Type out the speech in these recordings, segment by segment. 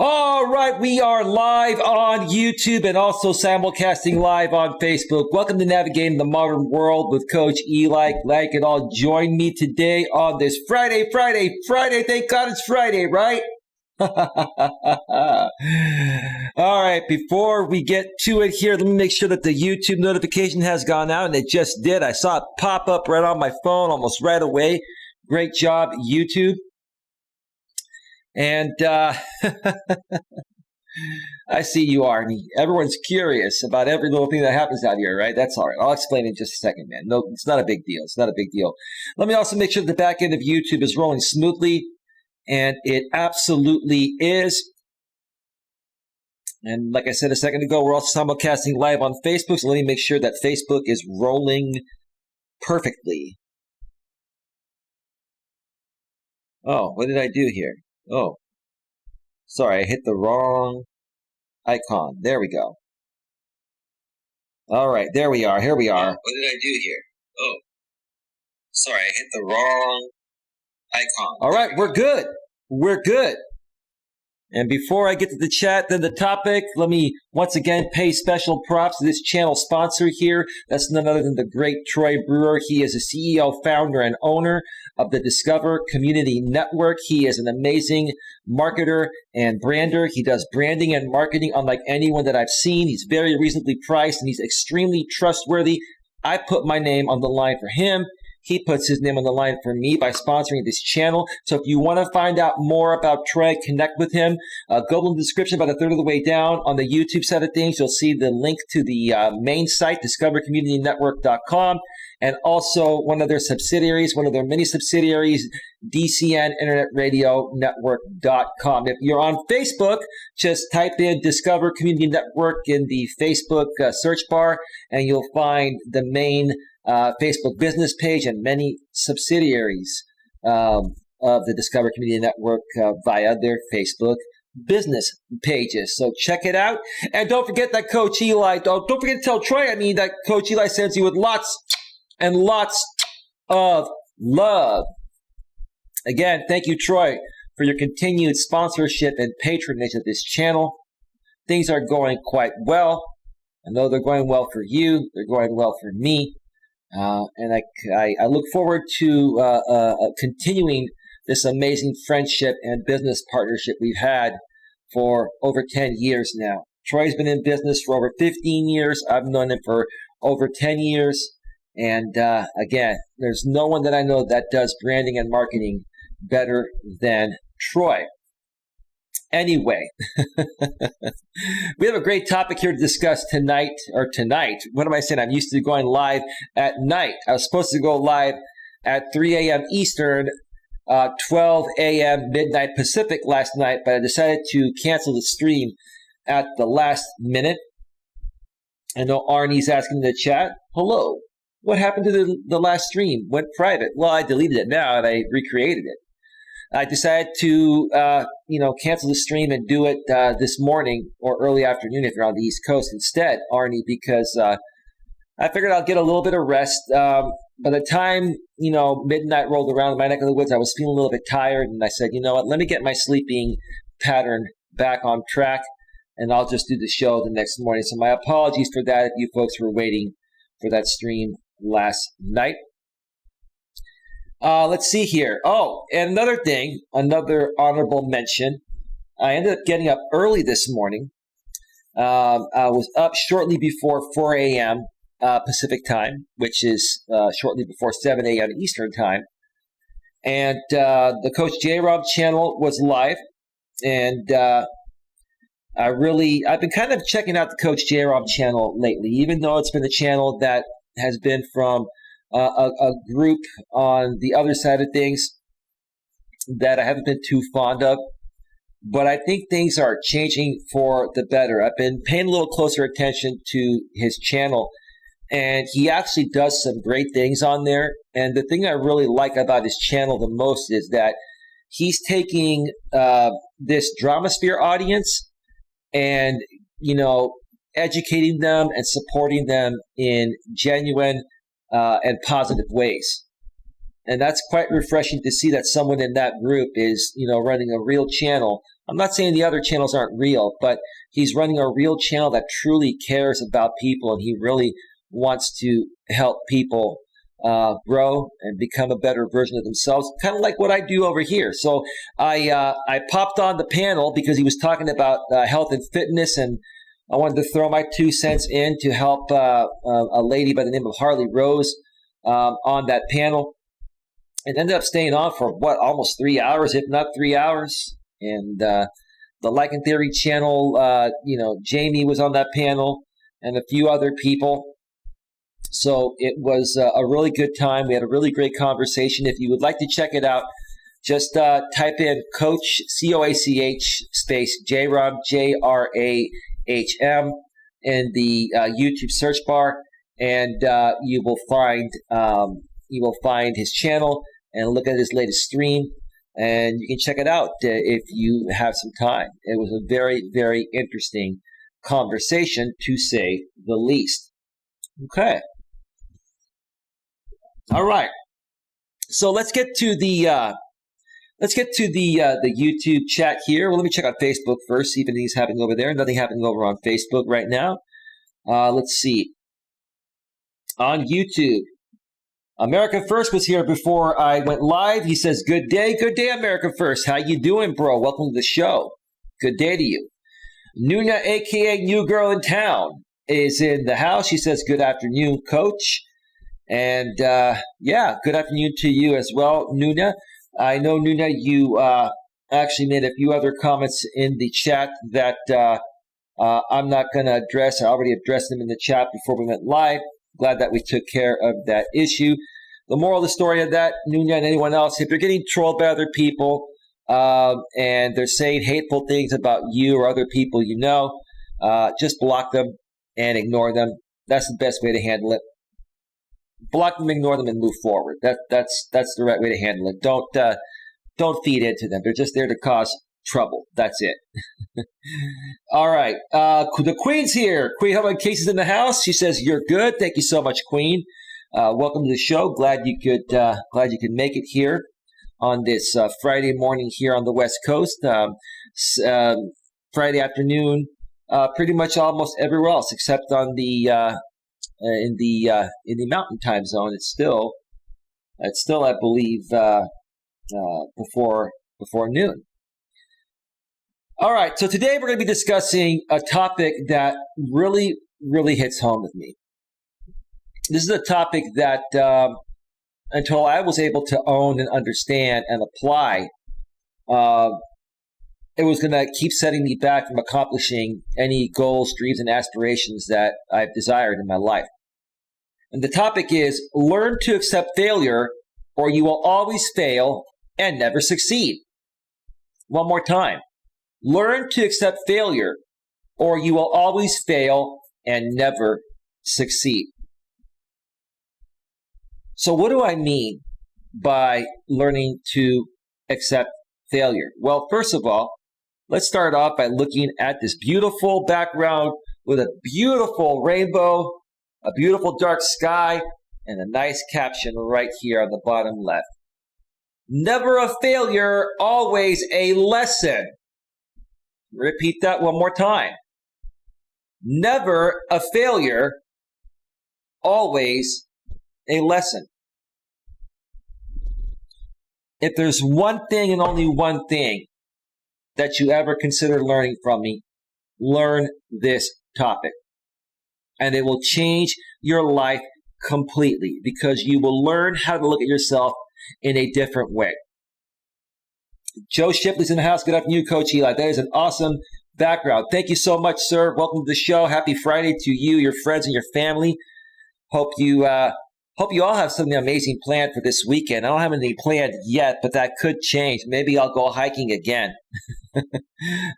All right, we are live on YouTube and also simulcasting live on Facebook. Welcome to Navigating the Modern World with Coach Eli. Glad you could all join me today on this Friday. Thank God it's Friday, right? All right, before we get to it here, let me make sure that the YouTube notification has gone out, and it just did. I saw it pop up right on my phone almost right away. Great job, YouTube. And I see you, Arnie. Everyone's curious about every little thing that happens out here, right? That's all right. I'll explain in just a second, man. No, it's not a big deal. It's not a big deal. Let me also make sure that the back end of YouTube is rolling smoothly, and it absolutely is. And like I said a second ago, we're also simulcasting live on Facebook, so let me make sure that Facebook is rolling perfectly. Oh, what did I do here? Oh, sorry, I hit the wrong icon. There we go. All right, there we are. Here we are. What did I do here? Oh, sorry, I hit the wrong icon. All right, we're good. We're good. And before I get to the chat, then the topic, let me once again pay special props to this channel sponsor here. That's none other than the great Troy Brewer. He is a CEO, founder, and owner of the Discover Community Network. He is an amazing marketer and brander. He does branding and marketing unlike anyone that I've seen. He's very reasonably priced, and he's extremely trustworthy. I put my name on the line for him. He puts his name on the line for me by sponsoring this channel. So if you want to find out more about Troy, connect with him. Go to the description about a third of the way down. On the YouTube side of things, you'll see the link to the main site, discovercommunitynetwork.com, and also one of their subsidiaries, one of their many subsidiaries, DCN Internet Radio Network.com. If you're on Facebook, just type in Discover Community Network in the Facebook search bar, and you'll find the main Facebook business page and many subsidiaries of the Discover Community Network via their Facebook business pages. So check it out. And don't forget that Coach Eli, don't forget to tell Troy, that Coach Eli sends you with lots and lots of love. Again, thank you, Troy, for your continued sponsorship and patronage of this channel. Things are going quite well. I know they're going well for you. They're going well for me. And I look forward to continuing this amazing friendship and business partnership we've had for over 10 years now. Troy's been in business for over 15 years. I've known him for over 10 years. And again, there's no one that I know that does branding and marketing better than Troy. Anyway, we have a great topic here to discuss tonight. What am I saying? I'm used to going live at night. I was supposed to go live at 3 a.m. Eastern, 12 a.m. midnight Pacific last night, but I decided to cancel the stream at the last minute. I know Arnie's asking in the chat, hello, what happened to the last stream? Went private. Well, I deleted it now and I recreated it. I decided to, cancel the stream and do it this morning or early afternoon if you're on the East Coast instead, Arnie, because I figured I'll get a little bit of rest. By the time, midnight rolled around in my neck of the woods, I was feeling a little bit tired, and I said, you know what, let me get my sleeping pattern back on track, and I'll just do the show the next morning. So my apologies for that if you folks were waiting for that stream last night. Let's see here. Oh, and another honorable mention. I ended up getting up early this morning. I was up shortly before 4 a.m. Pacific time, which is shortly before 7 a.m. Eastern time. And the Coach J-Rob channel was live. And I've been kind of checking out the Coach J-Rob channel lately, even though it's been a channel that has been from a group on the other side of things that I haven't been too fond of. But I think things are changing for the better. I've been paying a little closer attention to his channel, and he actually does some great things on there. And the thing I really like about his channel the most is that he's taking this Dramasphere audience and, educating them and supporting them in genuine and positive ways. And that's quite refreshing to see that someone in that group is, running a real channel. I'm not saying the other channels aren't real, but he's running a real channel that truly cares about people, and he really wants to help people grow and become a better version of themselves, kind of like what I do over here. So I popped on the panel because he was talking about health and fitness, and I wanted to throw my 2 cents in to help a lady by the name of Harley Rose on that panel. And ended up staying on for almost 3 hours, if not 3 hours. And the Like and Theory channel, Jamie was on that panel and a few other people. So it was a really good time. We had a really great conversation. If you would like to check it out, just type in Coach, COACH, space JRAM, JRAHM in the YouTube search bar, and you will find his channel and look at his latest stream, and you can check it out if you have some time. It was a very, very interesting conversation, to say the least. Okay. All right. So let's get to the YouTube chat here. Well, let me check out Facebook first, see if anything's happening over there. Nothing happening over on Facebook right now. Let's see. On YouTube, America First was here before I went live. He says, good day, America First. How you doing, bro? Welcome to the show. Good day to you. Nuna, a.k.a. New Girl in Town, is in the house. She says, good afternoon, Coach. And, good afternoon to you as well, Nuna. I know, Nuna, you actually made a few other comments in the chat that I'm not going to address. I already addressed them in the chat before we went live. Glad that we took care of that issue. The moral of the story of that, Nunya and anyone else, if you're getting trolled by other people and they're saying hateful things about you or other people just block them and ignore them. That's the best way to handle it. Block them, ignore them, and move forward. That's the right way to handle it. Don't feed into them. They're just there to cause trouble. That's it. All right. The Queen's here. Queen, how about Casey's in the house? She says you're good. Thank you so much, Queen. Welcome to the show. Glad you could make it here on this Friday morning here on the West Coast. Friday afternoon, pretty much almost everywhere else except on the in the Mountain Time zone. It's still I believe before noon. All right, so today we're going to be discussing a topic that really, really hits home with me. This is a topic that until I was able to own and understand and apply, it was going to keep setting me back from accomplishing any goals, dreams, and aspirations that I've desired in my life. And the topic is, learn to accept failure or you will always fail and never succeed. One more time. Learn to accept failure, or you will always fail and never succeed. So what do I mean by learning to accept failure? Well, first of all, let's start off by looking at this beautiful background with a beautiful rainbow, a beautiful dark sky, and a nice caption right here on the bottom left. Never a failure, always a lesson. Repeat that one more time. Never a failure, always a lesson. If there's one thing and only one thing that you ever consider learning from me, learn this topic. And it will change your life completely because you will learn how to look at yourself in a different way. Joe Shipley's in the house. Good afternoon, Coach Eli. That is an awesome background. Thank you so much, sir. Welcome to the show. Happy Friday to you, your friends, and your family. Hope you all have something amazing planned for this weekend. I don't have anything planned yet, but that could change. Maybe I'll go hiking again.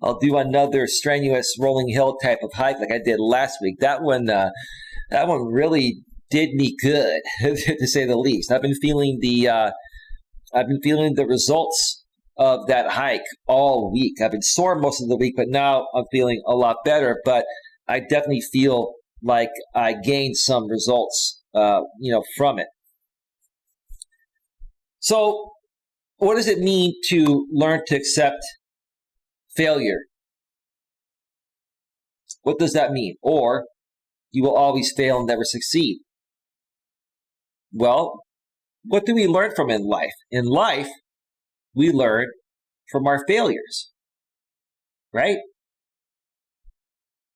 I'll do another strenuous rolling hill type of hike like I did last week. That one really did me good, to say the least. I've been feeling the results of that hike all week. I've been sore most of the week, but now I'm feeling a lot better. But I definitely feel like I gained some results, from it. So what does it mean to learn to accept failure? What does that mean? Or you will always fail and never succeed. Well, what do we learn from in life? In life, we learn from our failures, right?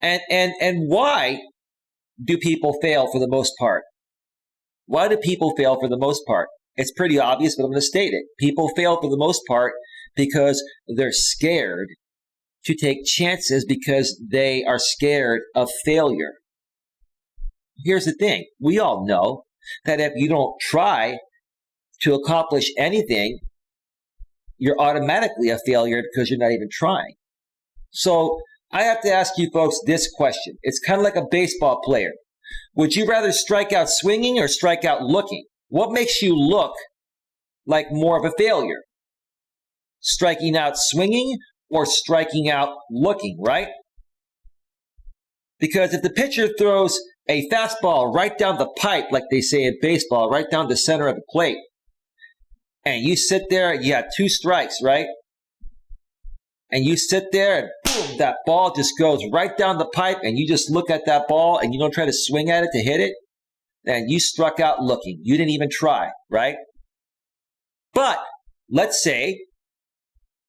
And why do people fail for the most part? Why do people fail for the most part? It's pretty obvious, but I'm going to state it. People fail for the most part because they're scared to take chances because they are scared of failure. Here's the thing. We all know that if you don't try to accomplish anything, you're automatically a failure because you're not even trying. So I have to ask you folks this question. It's kind of like a baseball player. Would you rather strike out swinging or strike out looking? What makes you look like more of a failure? Striking out swinging or striking out looking, right? Because if the pitcher throws a fastball right down the pipe, like they say in baseball, right down the center of the plate, and you sit there and you have 2 strikes, right? And you sit there and boom, that ball just goes right down the pipe and you just look at that ball and you don't try to swing at it to hit it, then you struck out looking. You didn't even try, right? But let's say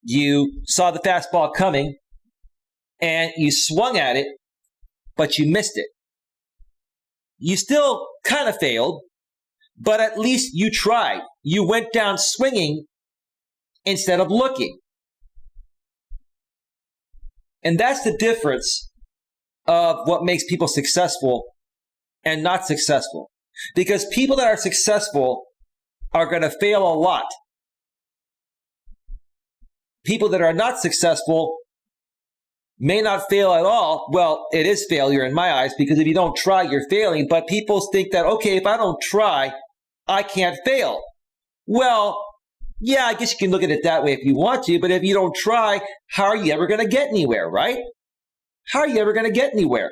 you saw the fastball coming and you swung at it, but you missed it. You still kind of failed, but at least you tried. You went down swinging instead of looking. And that's the difference of what makes people successful and not successful. Because people that are successful are going to fail a lot. People that are not successful may not fail at all. Well, it is failure in my eyes because if you don't try, you're failing. But people think that, okay, if I don't try, I can't fail. Well, yeah, I guess you can look at it that way if you want to, but if you don't try, how are you ever going to get anywhere, right? How are you ever going to get anywhere?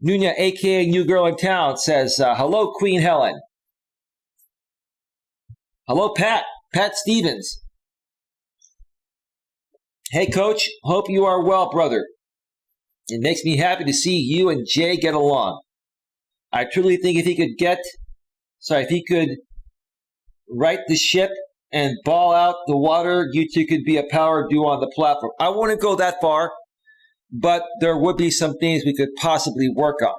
Nunya, a.k.a. New Girl in Town, says, hello, Queen Helen. Hello, Pat Stevens. Hey, Coach, hope you are well, brother. It makes me happy to see you and Jay get along. I truly think if he could right the ship and ball out the water, you two could be a power duo on the platform. I wouldn't go that far, but there would be some things we could possibly work on.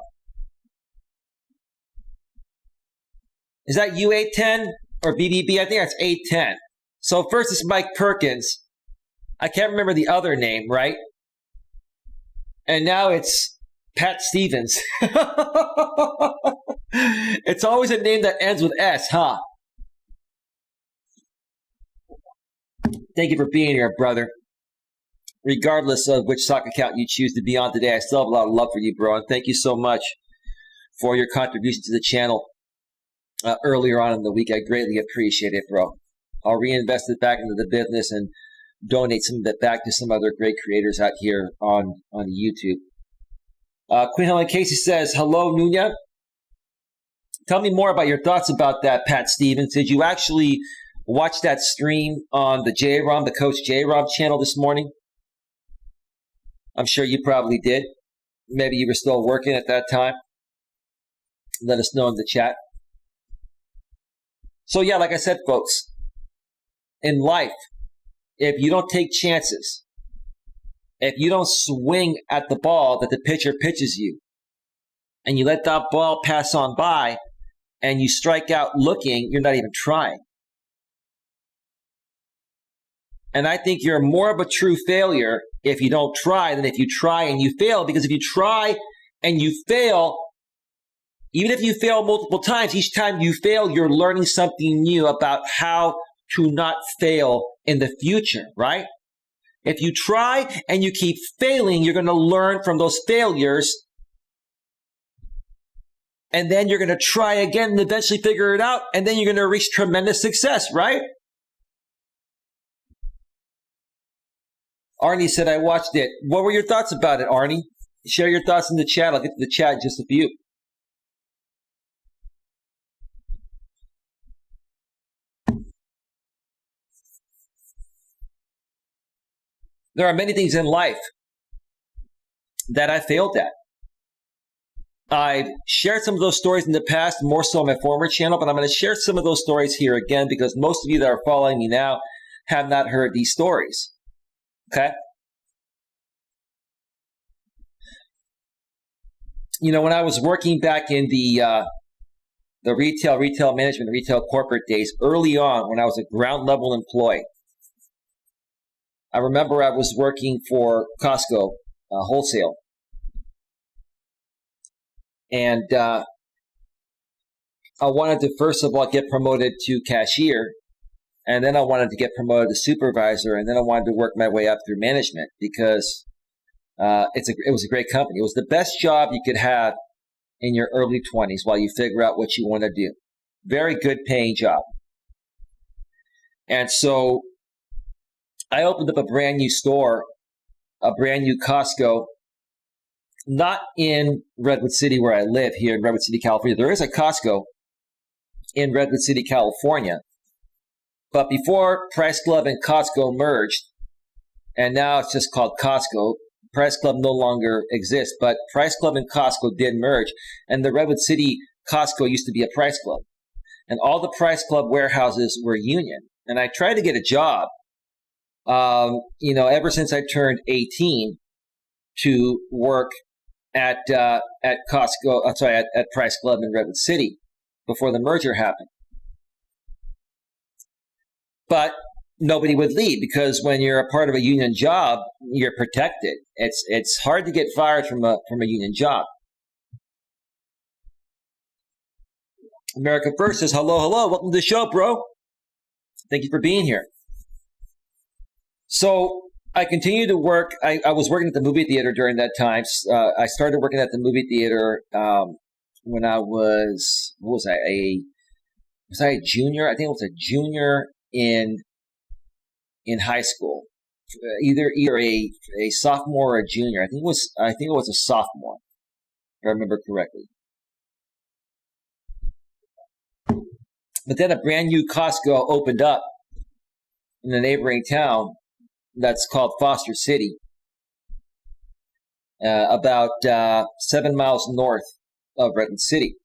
Is that you 810 or BBB? I think that's 810. So first it's Mike Perkins. I can't remember the other name, right? And now it's Pat Stevens. It's always a name that ends with S, huh? Thank you for being here, brother. Regardless of which sock account you choose to be on today, I still have a lot of love for you, bro. And thank you so much for your contribution to the channel earlier on in the week. I greatly appreciate it, bro. I'll reinvest it back into the business and donate some of that back to some other great creators out here on YouTube. Queen Helen Casey says, hello, Nunya. Tell me more about your thoughts about that, Pat Stevens. Did you actually watch that stream on the J-Rom, the Coach J-Rom channel this morning? I'm sure you probably did. Maybe you were still working at that time. Let us know in the chat. So yeah, like I said, folks, in life, if you don't take chances, if you don't swing at the ball that the pitcher pitches you, and you let that ball pass on by, and you strike out looking, you're not even trying. And I think you're more of a true failure if you don't try than if you try and you fail. Because if you try and you fail, even if you fail multiple times, each time you fail, you're learning something new about how to not fail in the future, right? If you try and you keep failing, you're going to learn from those failures. And then you're going to try again and eventually figure it out. And then you're going to reach tremendous success, right? Arnie said, I watched it. What were your thoughts about it, Arnie? Share your thoughts in the chat. I'll get to the chat in just a few. There are many things in life that I failed at. I've shared some of those stories in the past, more so on my former channel, but I'm going to share some of those stories here again because most of you that are following me now have not heard these stories. Okay? You know, when I was working back in the retail management, retail corporate days, early on when I was a ground level employee, I remember I was working for Costco wholesale. And I wanted to, first of all, get promoted to cashier. And then I wanted to get promoted to supervisor. And then I wanted to work my way up through management because it was a great company. It was the best job you could have in your early 20s while you figure out what you want to do. Very good paying job. And so I opened up a brand new store, a brand new Costco, not in Redwood City where I live here in Redwood City, California. There is a Costco in Redwood City, California. But before Price Club and Costco merged, and now it's just called Costco, Price Club no longer exists, but Price Club and Costco did merge, and the Redwood City Costco used to be a Price Club. And all the Price Club warehouses were union. And I tried to get a job, ever since I turned 18 to work at Costco, at Price Club in Redwood City before the merger happened. But nobody would leave because when you're a part of a union job, you're protected. It's hard to get fired from a union job. America First says, hello, welcome to the show, bro. Thank you for being here. So I continued to work. I was working at the movie theater during that time. I started working at the movie theater when I was, was I a junior? I think I was a junior in high school. Either a sophomore or a junior. I think it was a sophomore, if I remember correctly. But then a brand new Costco opened up in a neighboring town that's called Foster City, about 7 miles north of Redwood City.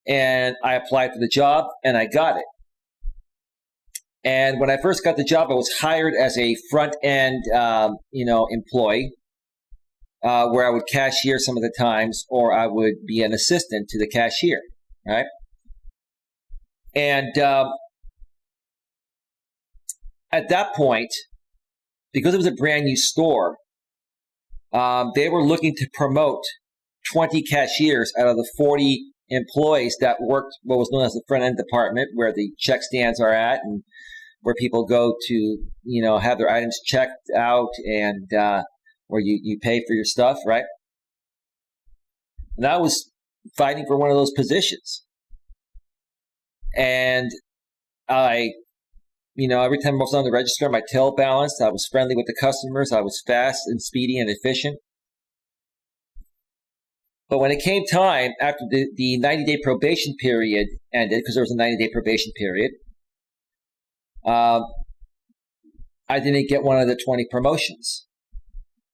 And I applied for the job, and I got it. And when I first got the job, I was hired as a front-end, employee, where I would cashier some of the times, or I would be an assistant to the cashier, right? And at that point, because it was a brand new store, they were looking to promote 20 cashiers out of the 40 employees that worked what was known as the front-end department, where the check stands are at and where people go to, have their items checked out and where you pay for your stuff, right? And I was fighting for one of those positions. And I, every time I was on the register, my tail balanced. I was friendly with the customers. I was fast and speedy and efficient. But when it came time, after the 90-day probation period ended, because there was a 90-day probation period, I didn't get one of the 20 promotions.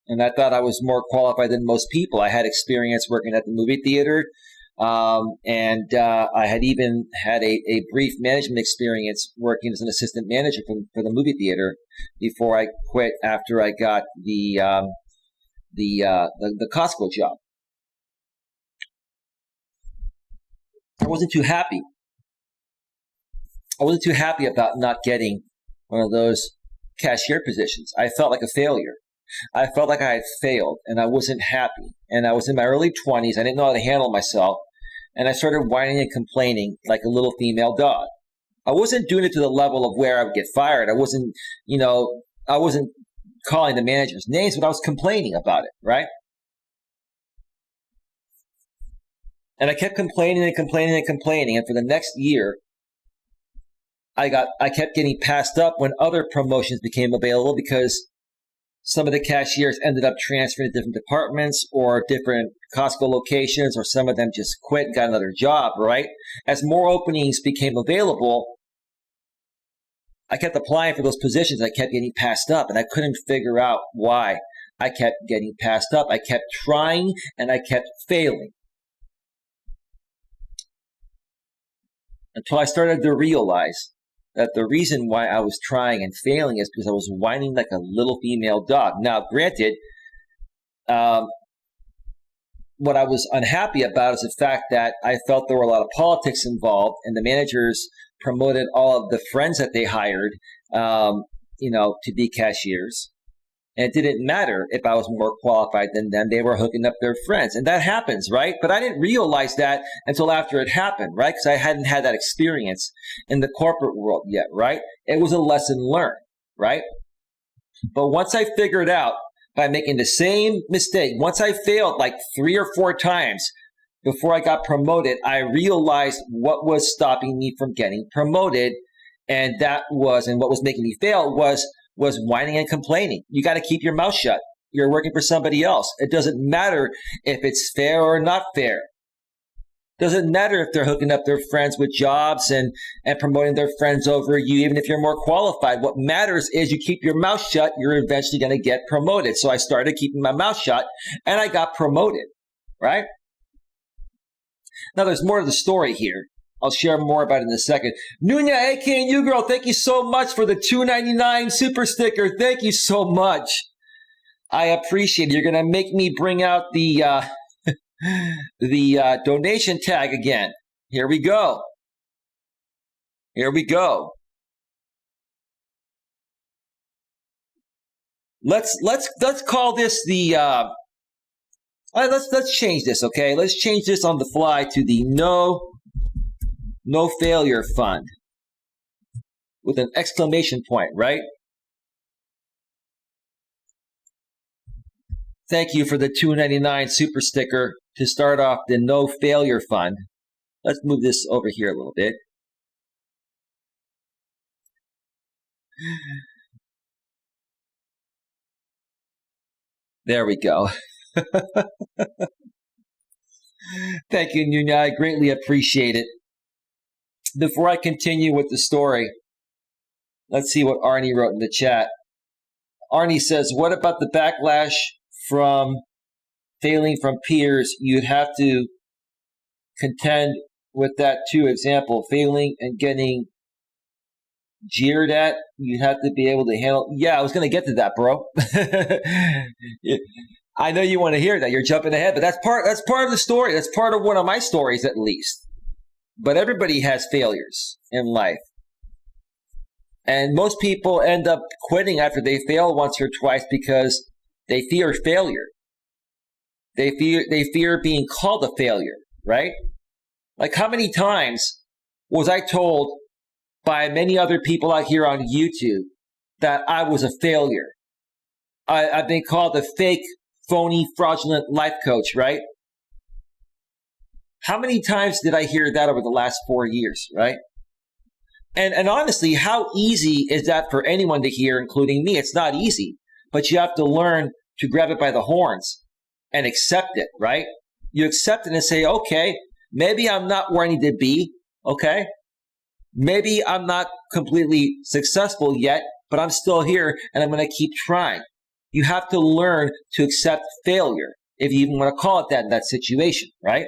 And I thought I was more qualified than most people. I had experience working at the movie theater. And I had even had a brief management experience working as an assistant manager for the movie theater before I quit after I got the Costco job. I wasn't too happy. I wasn't too happy about not getting one of those cashier positions. I felt like a failure. I felt like I had failed, and I wasn't happy. And I was in my early 20s. I didn't know how to handle myself. And I started whining and complaining like a little female dog. I wasn't doing it to the level of where I would get fired. I wasn't calling the managers names, but I was complaining about it, right? And I kept complaining and complaining and complaining. And for the next year, I kept getting passed up when other promotions became available because some of the cashiers ended up transferring to different departments or different Costco locations, or some of them just quit and got another job, right? As more openings became available, I kept applying for those positions. I kept getting passed up, and I couldn't figure out why I kept getting passed up. I kept trying, and I kept failing. Until I started to realize that the reason why I was trying and failing is because I was whining like a little female dog. Now, granted, what I was unhappy about is the fact that I felt there were a lot of politics involved, and the managers promoted all of the friends that they hired, to be cashiers. And it didn't matter if I was more qualified than them. They were hooking up their friends. And that happens, right? But I didn't realize that until after it happened, right? Because I hadn't had that experience in the corporate world yet, right? It was a lesson learned, right? But once I figured out by making the same mistake, once I failed like 3 or 4 times before I got promoted, I realized what was stopping me from getting promoted. And what was making me fail was whining and complaining. You got to keep your mouth shut. You're working for somebody else. It doesn't matter if it's fair or not fair. Doesn't matter if they're hooking up their friends with jobs and promoting their friends over you, even if you're more qualified. What matters is you keep your mouth shut, you're eventually going to get promoted. So I started keeping my mouth shut, and I got promoted, right? Now, there's more to the story here. I'll share more about it in a second. Nunya, AKNU girl, thank you so much for the $2.99 super sticker. Thank you so much. I appreciate it. You're going to make me bring out the donation tag again. Here we go. Here we go. Let's call this the let's change this, okay? Let's change this on the fly to the no failure fund with an exclamation point, right? Thank you for the $2.99 super sticker to start off the no failure fund. Let's move this over here a little bit. There we go. Thank you, Nunya. I greatly appreciate it. Before I continue with the story, let's see what Arnie wrote in the chat. Arnie says, what about the backlash from failing from peers? You'd have to contend with that too. Example, failing and getting jeered at. You'd have to be able to handle. Yeah, I was going to get to that, bro. I know you want to hear that. You're jumping ahead, but that's part of the story. That's part of one of my stories, at least. But everybody has failures in life. And most people end up quitting after they fail once or twice because they fear failure. They fear being called a failure, right? Like, how many times was I told by many other people out here on YouTube that I was a failure? I've been called a fake, phony, fraudulent life coach, right? How many times did I hear that over the last 4 years, right? And honestly, how easy is that for anyone to hear, including me? It's not easy, but you have to learn to grab it by the horns and accept it, right? You accept it and say, okay, maybe I'm not where I need to be, okay? Maybe I'm not completely successful yet, but I'm still here and I'm going to keep trying. You have to learn to accept failure, if you even want to call it that in that situation, right?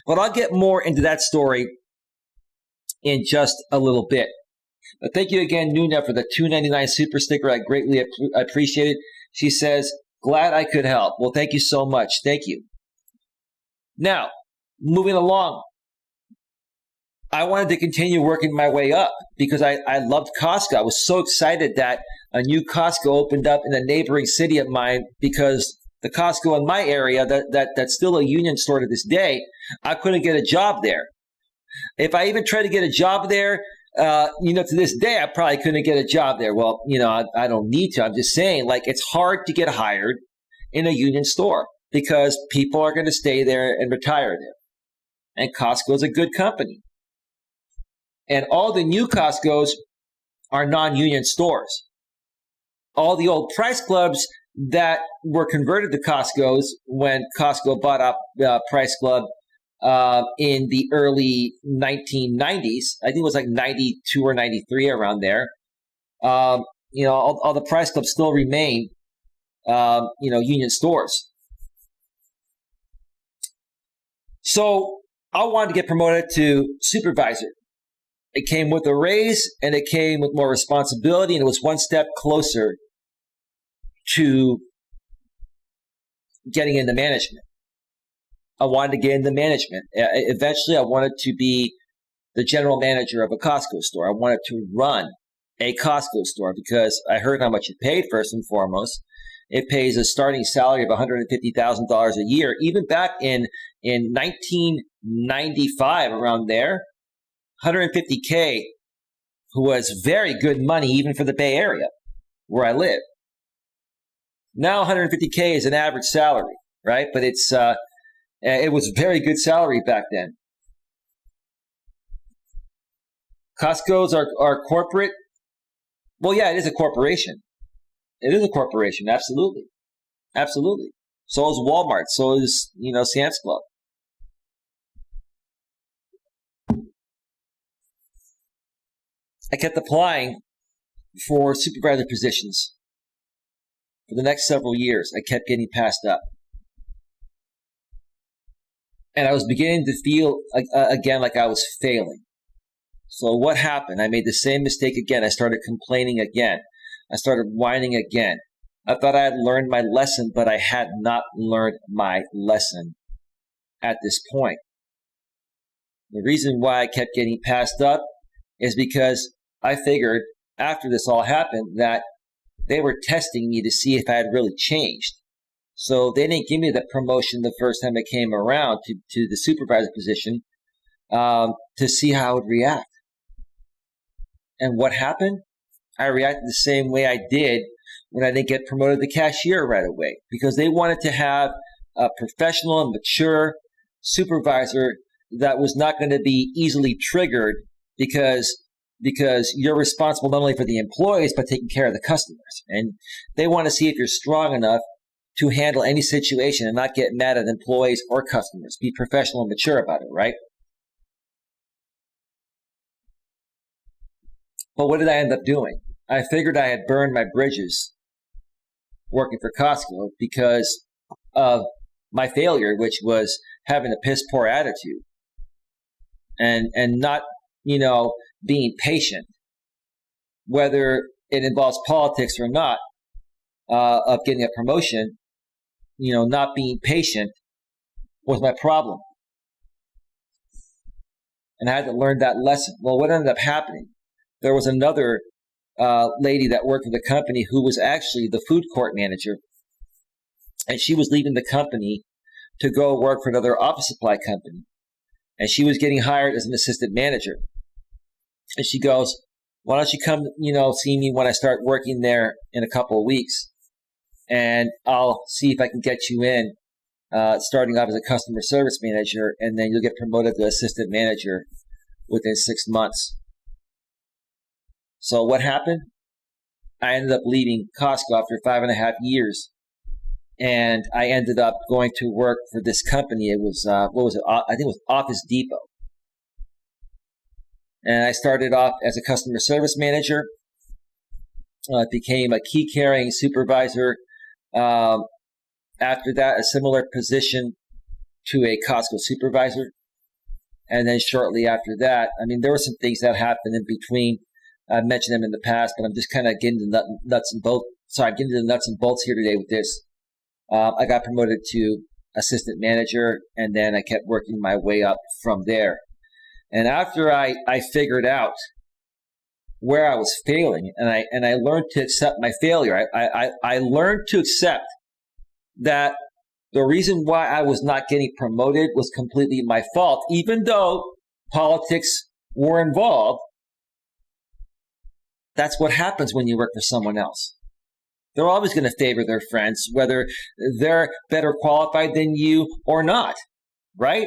But I'll get more into that story in just a little bit. But thank you again, Nunya, for the $2.99 super sticker. I greatly appreciate it. She says, glad I could help. Well, thank you so much. Thank you. Now, moving along. I wanted to continue working my way up because I loved Costco. I was so excited that a new Costco opened up in a neighboring city of mine, because the Costco in my area, that's still a union store to this day, I couldn't get a job there. If I even tried to get a job there, to this day, I probably couldn't get a job there. Well, I don't need to. I'm just saying, like, it's hard to get hired in a union store because people are going to stay there and retire there. And Costco is a good company. And all the new Costcos are non-union stores. All the old Price Clubs that were converted to Costco's when Costco bought up Price Club in the early 1990s. I think it was like 92 or 93, around there. All the price clubs still remain, union stores. So I wanted to get promoted to supervisor. It came with a raise, and it came with more responsibility, and it was one step closer to getting into management. I wanted to get into management. Eventually, I wanted to be the general manager of a Costco store. I wanted to run a Costco store because I heard how much it paid, first and foremost. It pays a starting salary of $150,000 a year. Even back in 1995, around there, $150K was very good money even for the Bay Area where I live. Now $150K is an average salary, right? But it was very good salary back then. Costco's are corporate. Well, yeah, it is a corporation. It is a corporation, absolutely. Absolutely. So is Walmart. So is, Sam's Club. I kept applying for supervisor positions. For the next several years, I kept getting passed up. And I was beginning to feel, again, like I was failing. So what happened? I made the same mistake again. I started complaining again. I started whining again. I thought I had learned my lesson, but I had not learned my lesson at this point. The reason why I kept getting passed up is because I figured after this all happened that they were testing me to see if I had really changed. So they didn't give me the promotion the first time it came around to the supervisor position to see how I would react. And what happened? I reacted the same way I did when I didn't get promoted to cashier right away, because they wanted to have a professional and mature supervisor that was not going to be easily triggered because you're responsible not only for the employees, but taking care of the customers. And they want to see if you're strong enough to handle any situation and not get mad at employees or customers. Be professional and mature about it, right? But what did I end up doing? I figured I had burned my bridges working for Costco because of my failure, which was having a piss poor attitude and not, being patient, whether it involves politics or not, of getting a promotion. Not being patient was my problem. And I had to learn that lesson. Well, what ended up happening? There was another lady that worked for the company who was actually the food court manager. And she was leaving the company to go work for another office supply company. And she was getting hired as an assistant manager. And she goes, why don't you come, see me when I start working there in a couple of weeks, and I'll see if I can get you in, starting off as a customer service manager, and then you'll get promoted to assistant manager within 6 months. So what happened? I ended up leaving Costco after 5.5 years, and I ended up going to work for this company. It was, I think it was Office Depot. And I started off as a customer service manager. Became a key carrying supervisor. After that, a similar position to a Costco supervisor. And then shortly after that, there were some things that happened in between. I've mentioned them in the past, but I'm just kind of getting to the nuts and bolts. Sorry, I'm getting to the nuts and bolts here today with this. I got promoted to assistant manager, and then I kept working my way up from there. And after I figured out where I was failing, and I learned to accept my failure, I learned to accept that the reason why I was not getting promoted was completely my fault, even though politics were involved. That's what happens when you work for someone else. They're always going to favor their friends, whether they're better qualified than you or not, right?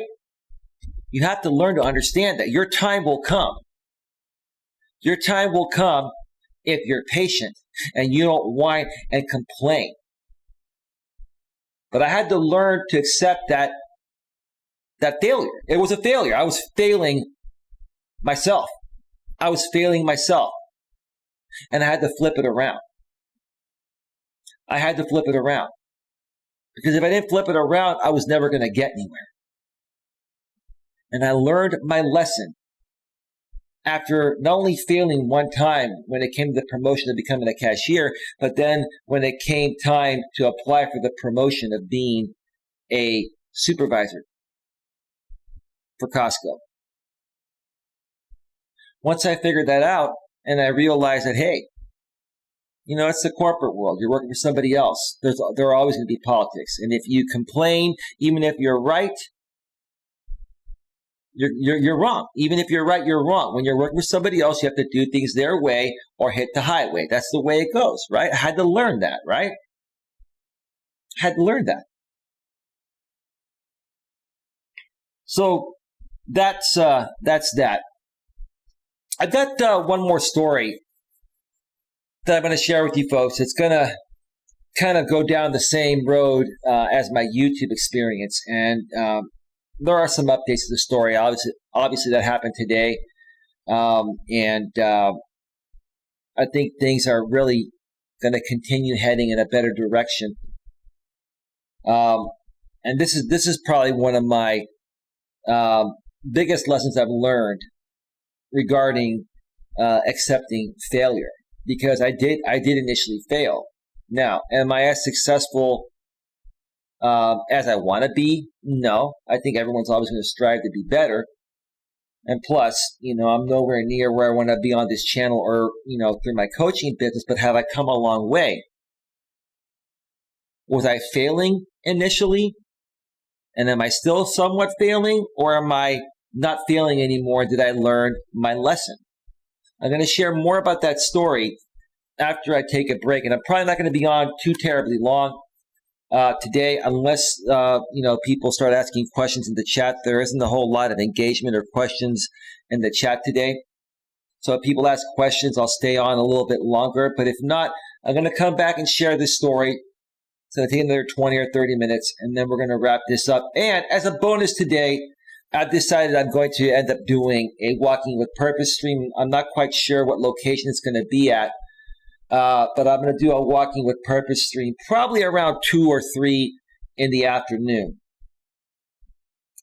You have to learn to understand that your time will come. Your time will come if you're patient and you don't whine and complain. But I had to learn to accept that that failure. It was a failure. I was failing myself. I was failing myself. And I had to flip it around. I had to flip it around. Because if I didn't flip it around, I was never going to get anywhere. And I learned my lesson after not only failing one time when it came to the promotion of becoming a cashier, but then when it came time to apply for the promotion of being a supervisor for Costco. Once I figured that out and I realized that, hey, you know, it's the corporate world. You're working for somebody else. There are always going to be politics. And if you complain, even if you're right, you're wrong. Even if you're right, you're wrong. When you're working with somebody else, you have to do things their way or hit the highway. That's the way it goes, right? I had to learn that, right? I had to learn that. So that's that. I've got one more story that I'm going to share with you folks. It's going to kind of go down the same road as my YouTube experience. And there are some updates to the story. Obviously that happened today. And I think things are really going to continue heading in a better direction. And this is probably one of my biggest lessons I've learned regarding accepting failure, because I did initially fail. Now, am I as successful as I want to be? No. I think everyone's always going to strive to be better. And plus, you know, I'm nowhere near where I want to be on this channel or, you know, through my coaching business, but have I come a long way? Was I failing initially? And am I still somewhat failing, or am I not failing anymore? Did I learn my lesson? I'm going to share more about that story after I take a break. And I'm probably not going to be on too terribly long today, unless you know, people start asking questions in the chat. There isn't a whole lot of engagement or questions in the chat today. So if people ask questions, I'll stay on a little bit longer. But if not, I'm going to come back and share this story. It's going to take another 20 or 30 minutes, and then we're going to wrap this up. And as a bonus today, I've decided I'm going to end up doing a Walking with Purpose stream. I'm not quite sure what location it's going to be at, but I'm going to do a Walking with Purpose stream probably around 2 or 3 in the afternoon.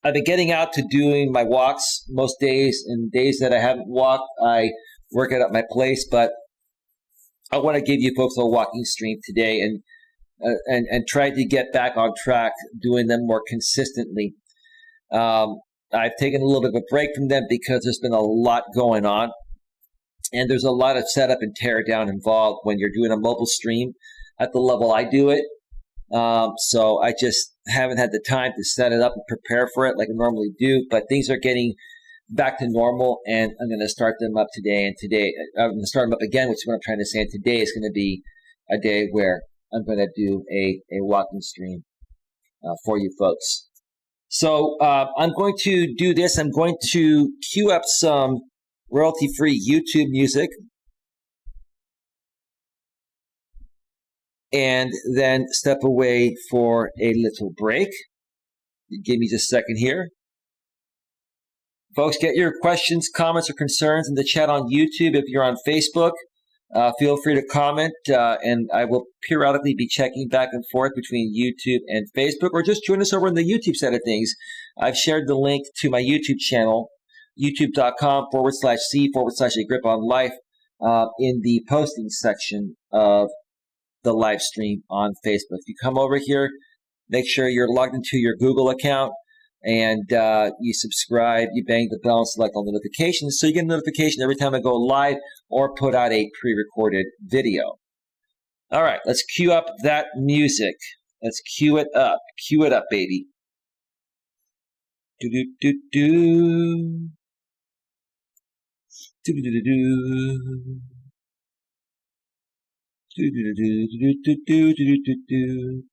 I've been getting out to doing my walks most days, and days that I haven't walked, I work it at my place. But I want to give you folks a walking stream today and try to get back on track, doing them more consistently. I've taken a little bit of a break from them because there's been a lot going on, and there's a lot of setup and tear down involved when you're doing a mobile stream at the level I do it. So I just haven't had the time to set it up and prepare for it like I normally do, but things are getting back to normal, and I'm going to start them up today. And today I'm going to start them up again, which is what I'm trying to say. And today is going to be a day where I'm going to do a walking stream for you folks. So I'm going to do this. I'm going to queue up some royalty-free YouTube music, and then step away for a little break. Give me just a second here. Folks, get your questions, comments, or concerns in the chat on YouTube. If you're on Facebook, feel free to comment, and I will periodically be checking back and forth between YouTube and Facebook, or just join us over on the YouTube side of things. I've shared the link to my YouTube channel, youtube.com/C/A Grip on Life, in the posting section of the live stream on Facebook. If you come over here, make sure you're logged into your Google account, and you subscribe, you bang the bell and select all notifications, so you get a notification every time I go live or put out a pre-recorded video. All right, let's cue up that music. Let's cue it up. Cue it up, baby. Do-do-do-do. Do-do-do-do. Do-do-do-do-do-do-do-do-do-do.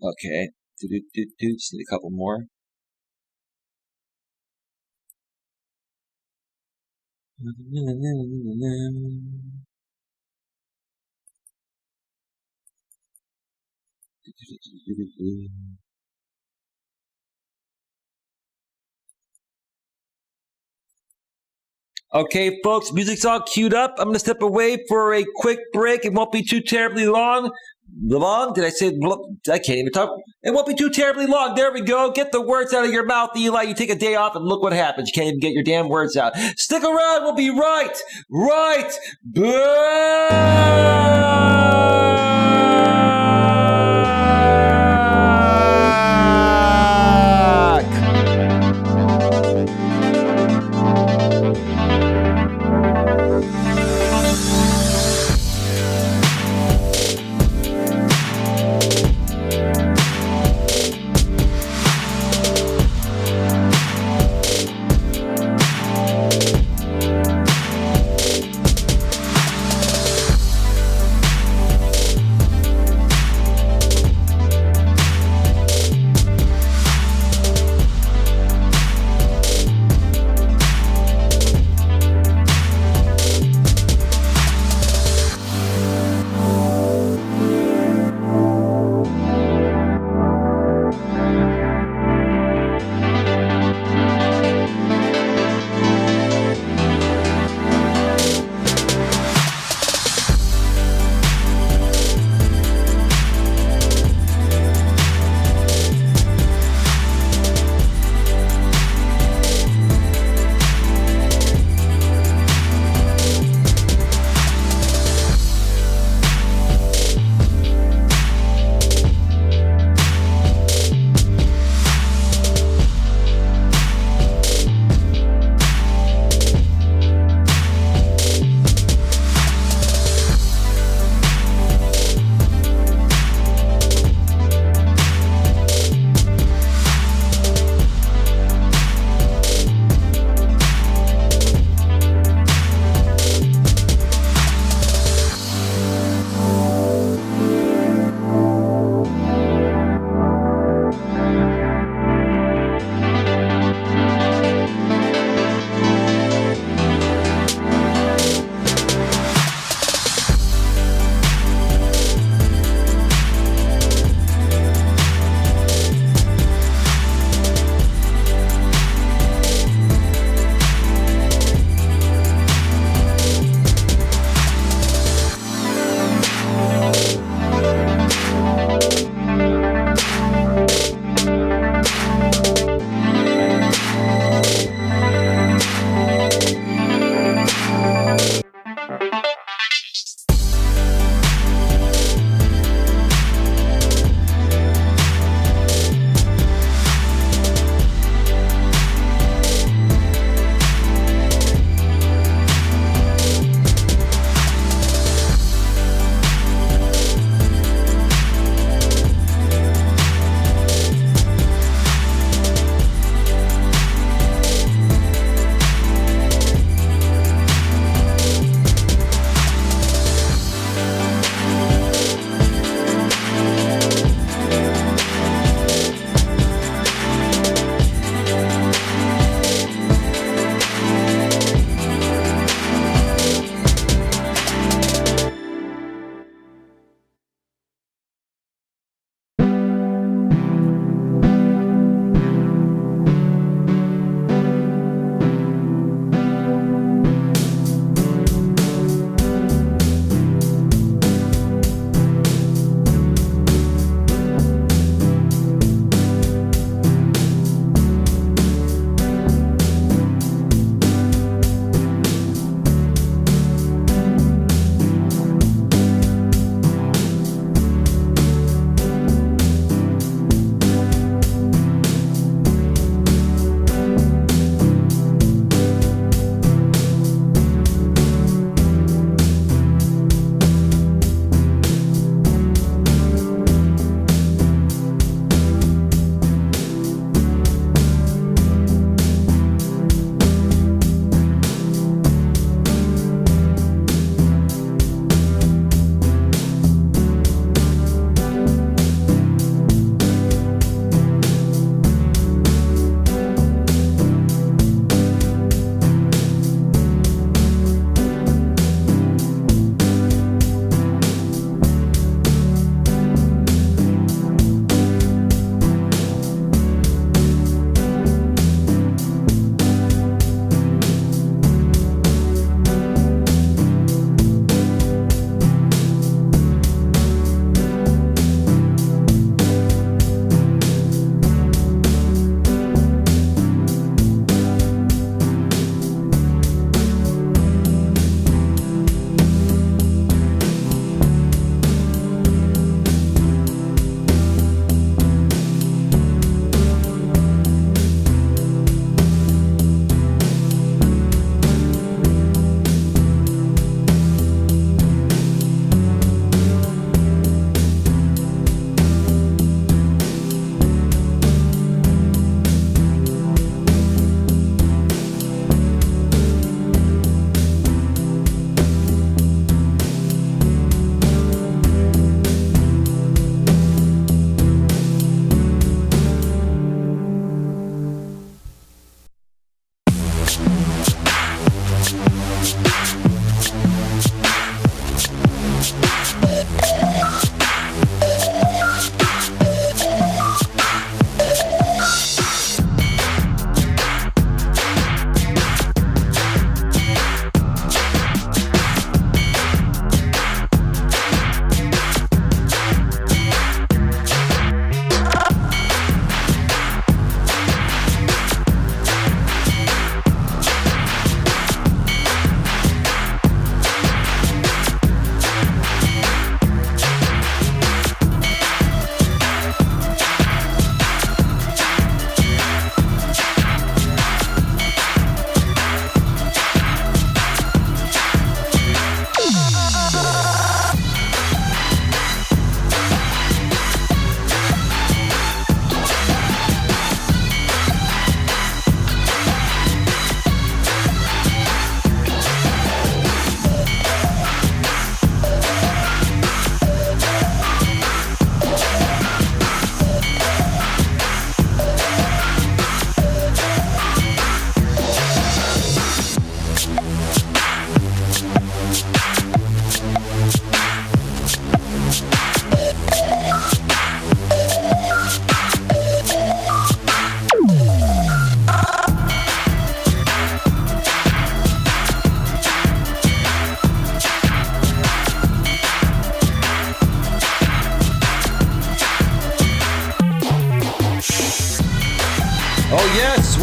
Okay. Do-do-do-do. Just need a couple more. Okay, folks, music's all queued up. I'm going to step away for a quick break. It won't be too terribly long. Did I say? I can't even talk. It won't be too terribly long. There we go. Get the words out of your mouth, Eli. You take a day off and look what happens. You can't even get your damn words out. Stick around. We'll be right back.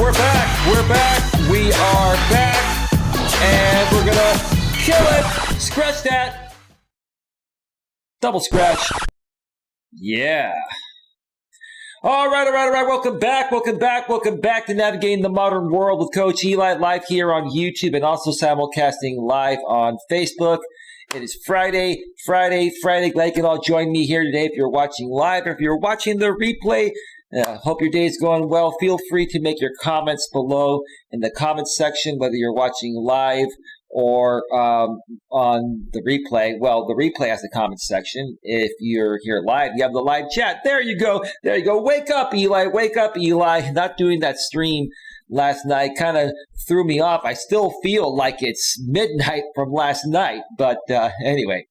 We're back. We're back. We are back. And we're going to kill it. Scratch that. Double scratch. Yeah. All right. Welcome back to Navigating the Modern World with Coach Eli, live here on YouTube and also simulcasting live on Facebook. It is Friday. Glad you can all join me here today if you're watching live or if you're watching the replay. Hope your day is going well. Feel free to make your comments below in the comments section, whether you're watching live or on the replay. Well, the replay has the comments section. If you're here live, you have the live chat. There you go. Wake up, Eli. Not doing that stream last night kind of threw me off. I still feel like it's midnight from last night. But anyway,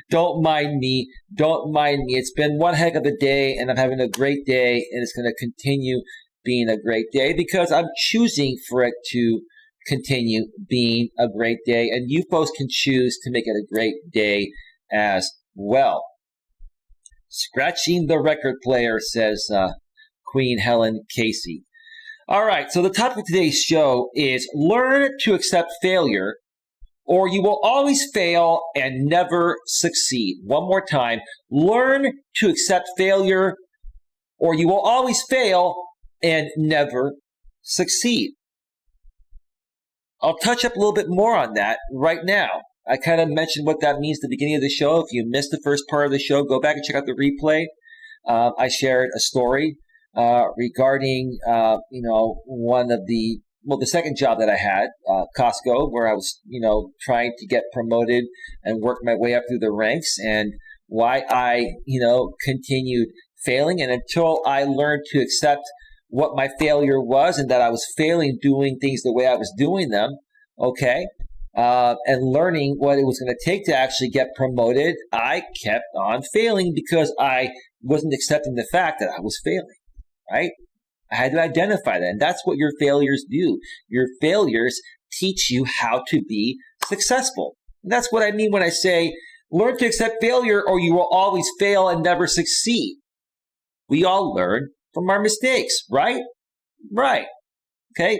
don't mind me. It's been one heck of a day, and I'm having a great day, and it's going to continue being a great day because I'm choosing for it to continue being a great day, and you folks can choose to make it a great day as well. Scratching the record player, says Queen Helen Casey. All right, so the topic of today's show is learn to accept failure, or you will always fail and never succeed. One more time, learn to accept failure, or you will always fail and never succeed. I'll touch up a little bit more on that right now. I kind of mentioned what that means at the beginning of the show. If you missed the first part of the show, go back and check out the replay. I shared a story regarding, one of the second job that I had, Costco, where I was, trying to get promoted and work my way up through the ranks, and why I, continued failing. And until I learned to accept what my failure was and that I was failing doing things the way I was doing them, and learning what it was going to take to actually get promoted, I kept on failing because I wasn't accepting the fact that I was failing, right? I had to identify that, and that's what your failures do. Your failures teach you how to be successful. And that's what I mean when I say, learn to accept failure or you will always fail and never succeed. We all learn from our mistakes, right? Right. Okay.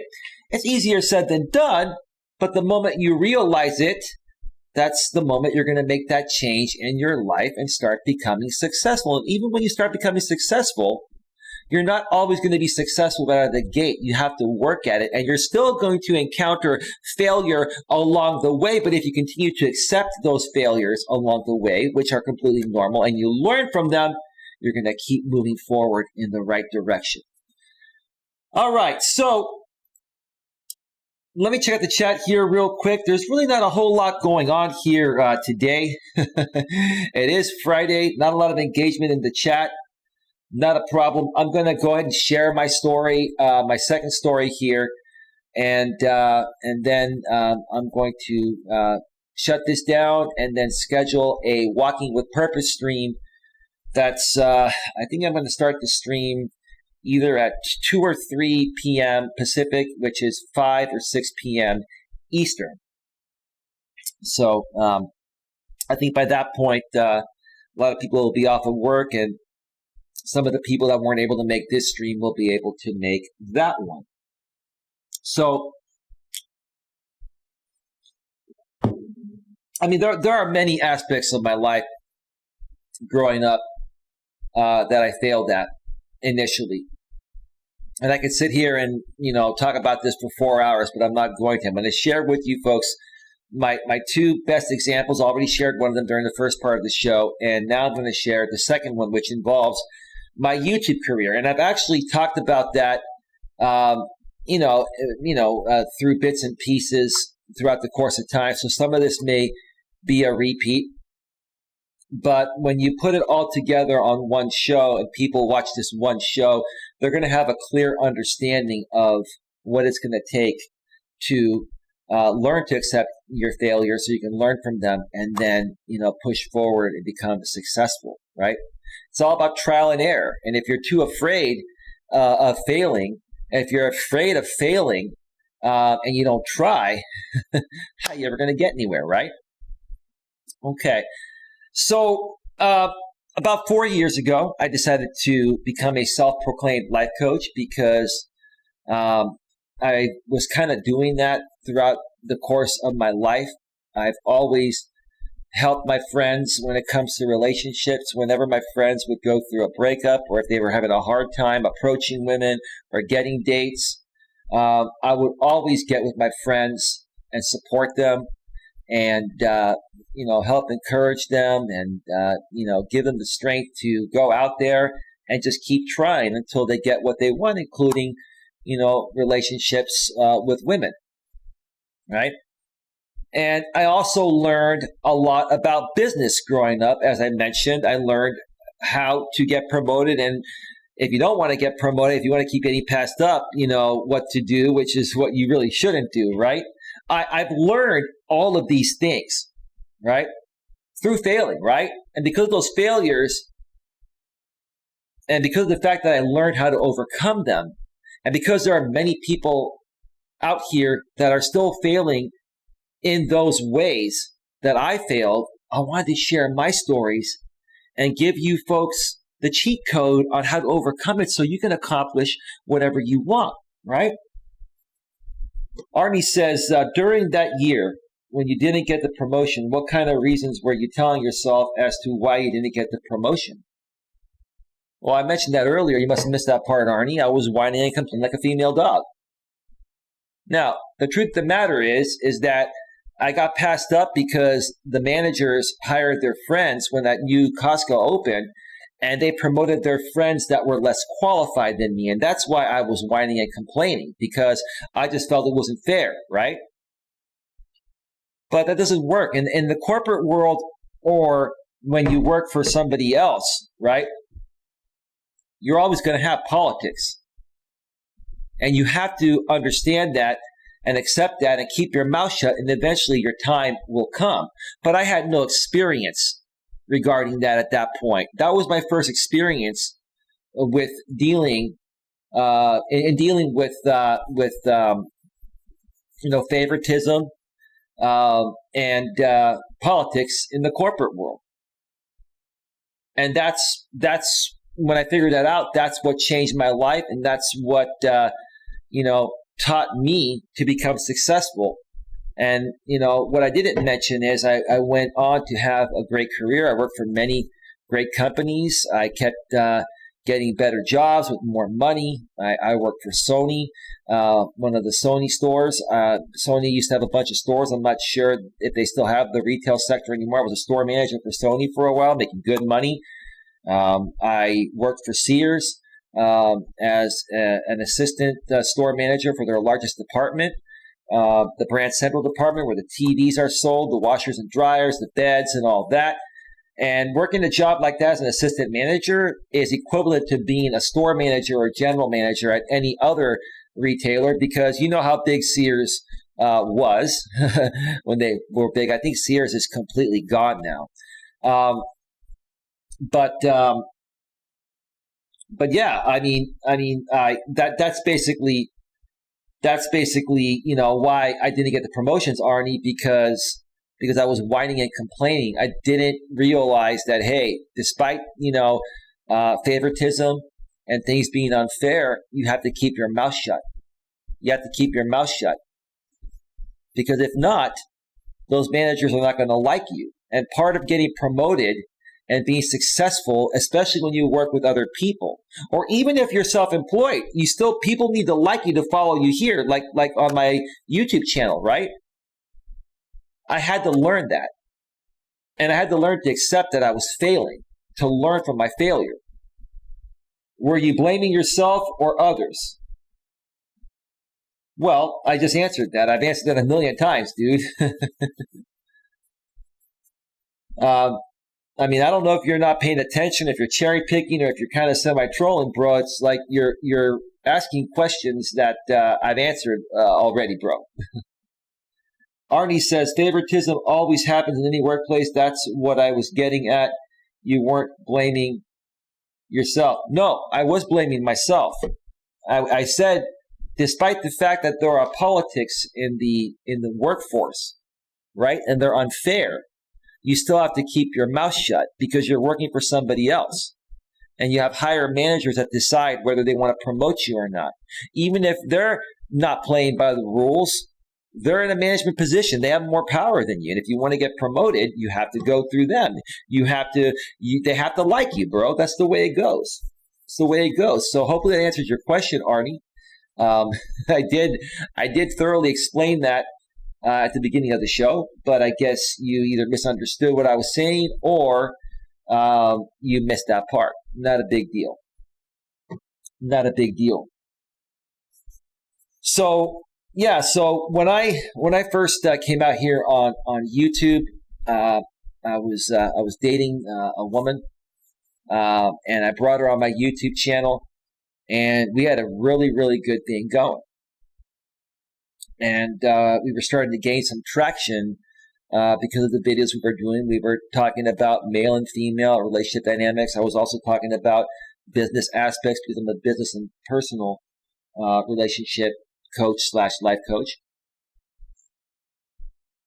It's easier said than done, but the moment you realize it, that's the moment you're going to make that change in your life and start becoming successful. And even when you start becoming successful, you're not always going to be successful right out of the gate. You have to work at it, and you're still going to encounter failure along the way. But if you continue to accept those failures along the way, which are completely normal, and you learn from them, you're going to keep moving forward in the right direction. All right, so let me check out the chat here real quick. There's really not a whole lot going on here today. It is Friday. Not a lot of engagement in the chat. Not a problem. I'm going to go ahead and share my story, my second story here, and then I'm going to shut this down and then schedule a Walking with Purpose stream. That's I think I'm going to start the stream either at 2 or 3 p.m. Pacific, which is 5 or 6 p.m. Eastern. So I think by that point, a lot of people will be off of work, and some of the people that weren't able to make this stream will be able to make that one. So, I mean, there are many aspects of my life growing up that I failed at initially. And I could sit here and, talk about this for 4 hours, but I'm not going to. I'm going to share with you folks my two best examples. I already shared one of them during the first part of the show, and now I'm going to share the second one, which involves my YouTube career. And I've actually talked about that, through bits and pieces throughout the course of time. So some of this may be a repeat. But when you put it all together on one show and people watch this one show, they're going to have a clear understanding of what it's going to take to learn to accept your failures so you can learn from them and then, push forward and become successful, right? It's all about trial and error. And if you're too afraid of failing, if you're afraid of failing and you don't try, how are you ever going to get anywhere, right? Okay. So about 4 years ago, I decided to become a self-proclaimed life coach because I was kind of doing that throughout the course of my life. I've always helped my friends when it comes to relationships. Whenever my friends would go through a breakup, or if they were having a hard time approaching women or getting dates, I would always get with my friends and support them and, help encourage them and, give them the strength to go out there and just keep trying until they get what they want, including, relationships with women, right? And I also learned a lot about business growing up. As I mentioned, I learned how to get promoted. And if you don't want to get promoted, if you want to keep getting passed up, what to do, which is what you really shouldn't do, right? I've learned all of these things, right? Through failing, right? And because of those failures, and because of the fact that I learned how to overcome them, and because there are many people out here that are still failing in those ways that I failed, I wanted to share my stories and give you folks the cheat code on how to overcome it so you can accomplish whatever you want, right? Arnie says, during that year, when you didn't get the promotion, what kind of reasons were you telling yourself as to why you didn't get the promotion? Well, I mentioned that earlier. You must have missed that part, Arnie. I was whining and complaining like a female dog. Now, the truth of the matter is that I got passed up because the managers hired their friends when that new Costco opened, and they promoted their friends that were less qualified than me. And that's why I was whining and complaining, because I just felt it wasn't fair, right? But that doesn't work. In the corporate world, or when you work for somebody else, right, you're always going to have politics. And you have to understand that and accept that and keep your mouth shut, and eventually your time will come. But I had no experience regarding that at that point. That was my first experience with dealing with favoritism and politics in the corporate world. And that's when I figured that out. That's what changed my life, and that's what taught me to become successful. And, what I didn't mention is I went on to have a great career. I worked for many great companies. I kept getting better jobs with more money. I worked for Sony, one of the Sony stores. Sony used to have a bunch of stores. I'm not sure if they still have the retail sector anymore. I was a store manager for Sony for a while, making good money. I worked for Sears as an assistant store manager for their largest department, the brand central department, where the TVs are sold, the washers and dryers, the beds, and all that. And working a job like that as an assistant manager is equivalent to being a store manager or general manager at any other retailer, because you know how big Sears was when they were big. I think Sears is completely gone now. But yeah, that's basically why I didn't get the promotions, Arnie, because I was whining and complaining. I didn't realize that, hey, despite favoritism and things being unfair, you have to keep your mouth shut. You have to keep your mouth shut, because if not, those managers are not going to like you. And part of getting promoted and being successful, especially when you work with other people, or even if you're self-employed, people need to like you to follow you here, like on my YouTube channel, right? I had to learn that. And I had to learn to accept that I was failing, to learn from my failure. Were you blaming yourself or others? Well, I just answered that. I've answered that a million times, dude. I don't know if you're not paying attention, if you're cherry picking, or if you're kind of semi-trolling, bro. It's like you're asking questions that I've answered already, bro. Arnie says, favoritism always happens in any workplace. That's what I was getting at. You weren't blaming yourself. No, I was blaming myself. I said, despite the fact that there are politics in the workforce, right, and they're unfair, you still have to keep your mouth shut because you're working for somebody else. And you have higher managers that decide whether they want to promote you or not. Even if they're not playing by the rules, they're in a management position. They have more power than you. And if you want to get promoted, you have to go through them. They have to like you, bro. That's the way it goes. It's the way it goes. So hopefully that answers your question, Arnie. I did thoroughly explain that at the beginning of the show, but I guess you either misunderstood what I was saying or you missed that part. Not a big deal. Not a big deal. So yeah, so when I first came out here on YouTube, I was dating a woman, and I brought her on my YouTube channel, and we had a really, really good thing going. And we were starting to gain some traction because of the videos we were doing. We were talking about male and female relationship dynamics. I was also talking about business aspects because I'm a business and personal relationship coach / life coach.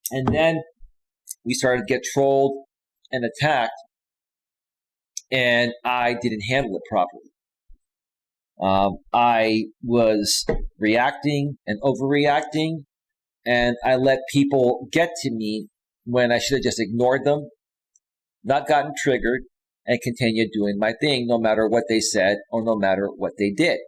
And then we started to get trolled and attacked, and I didn't handle it properly. I was reacting and overreacting, and I let people get to me when I should have just ignored them, not gotten triggered, and continued doing my thing no matter what they said or no matter what they did.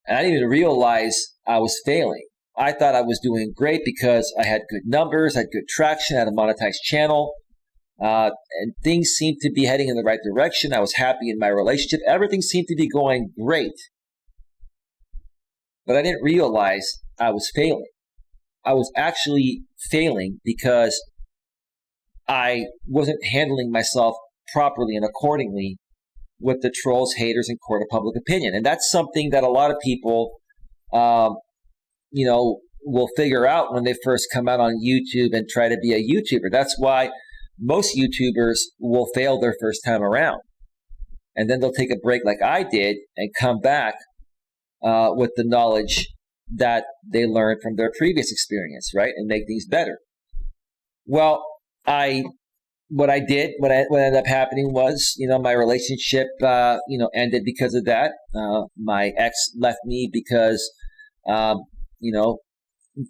And I didn't even realize I was failing. I thought I was doing great because I had good numbers, had good traction, had a monetized channel, and things seemed to be heading in the right direction. I was happy in my relationship. Everything seemed to be going great. But I didn't realize I was failing. I was actually failing because I wasn't handling myself properly and accordingly with the trolls, haters, and court of public opinion. And that's something that a lot of people, will figure out when they first come out on YouTube and try to be a YouTuber. That's why most YouTubers will fail their first time around. And then they'll take a break like I did and come back with the knowledge that they learned from their previous experience, right? And make things better. Well, what ended up happening was, my relationship, ended because of that. My ex left me because,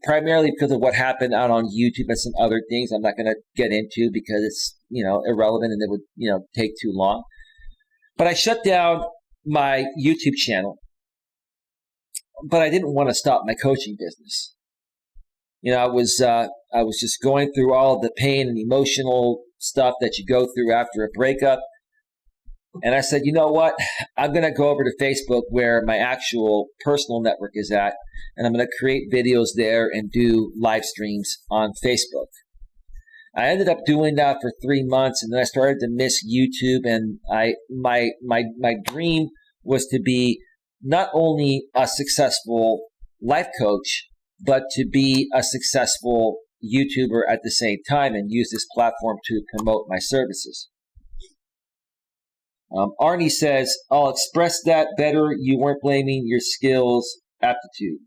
primarily because of what happened out on YouTube and some other things I'm not going to get into because it's, irrelevant and it would, take too long. But I shut down my YouTube channel, but I didn't want to stop my coaching business. I was just going through all of the pain and emotional stuff that you go through after a breakup. And I said, you know what? I'm going to go over to Facebook where my actual personal network is at, and I'm going to create videos there and do live streams on Facebook. I ended up doing that for 3 months, and then I started to miss YouTube. And my dream was to be not only a successful life coach, but to be a successful YouTuber at the same time and use this platform to promote my services. Arnie says, I'll express that better. You weren't blaming your skills, aptitude.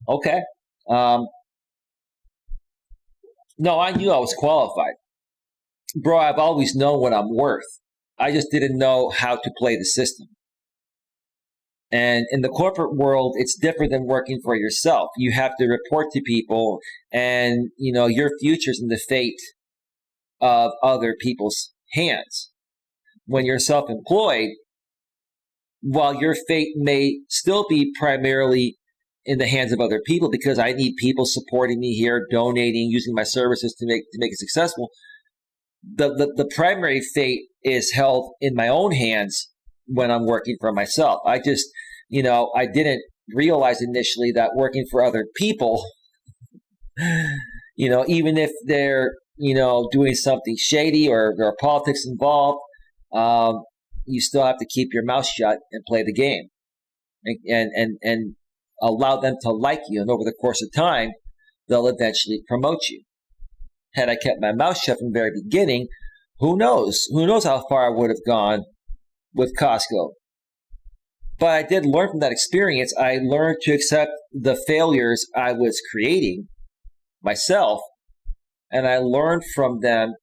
Okay. No, I knew I was qualified. Bro, I've always known what I'm worth. I just didn't know how to play the system. And in the corporate world, it's different than working for yourself. You have to report to people, and your future's in the fate of other people's hands. When you're self-employed, while your fate may still be primarily in the hands of other people, because I need people supporting me here, donating, using my services to make it successful, the primary fate is held in my own hands when I'm working for myself. I just, I didn't realize initially that working for other people, even if they're, doing something shady or there are politics involved, you still have to keep your mouth shut and play the game and allow them to like you. And over the course of time, they'll eventually promote you. Had I kept my mouth shut from the very beginning, who knows? Who knows how far I would have gone with Costco. But I did learn from that experience. I learned to accept the failures I was creating myself, and I learned from them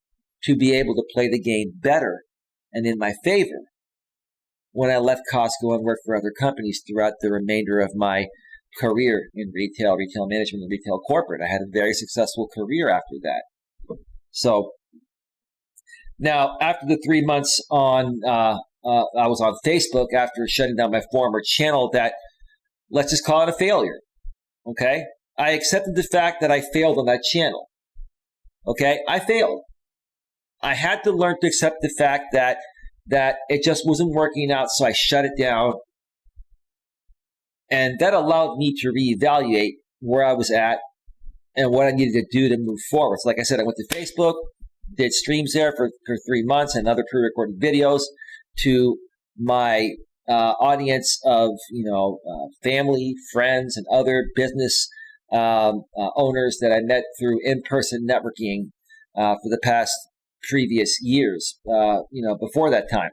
to be able to play the game better and in my favor. when I left Costco and worked for other companies throughout the remainder of my career in retail management, and retail corporate. I had a very successful career after that. So now, after the 3 months I was on Facebook after shutting down my former channel, that, let's just call it a failure. Okay? I accepted the fact that I failed on that channel. Okay? I failed. I had to learn to accept the fact that it just wasn't working out, so I shut it down. And that allowed me to reevaluate where I was at and what I needed to do to move forward. So like I said, I went to Facebook, did streams there for 3 months and other pre-recorded videos to my audience of, family, friends, and other business owners that I met through in-person networking for the past previous years, before that time.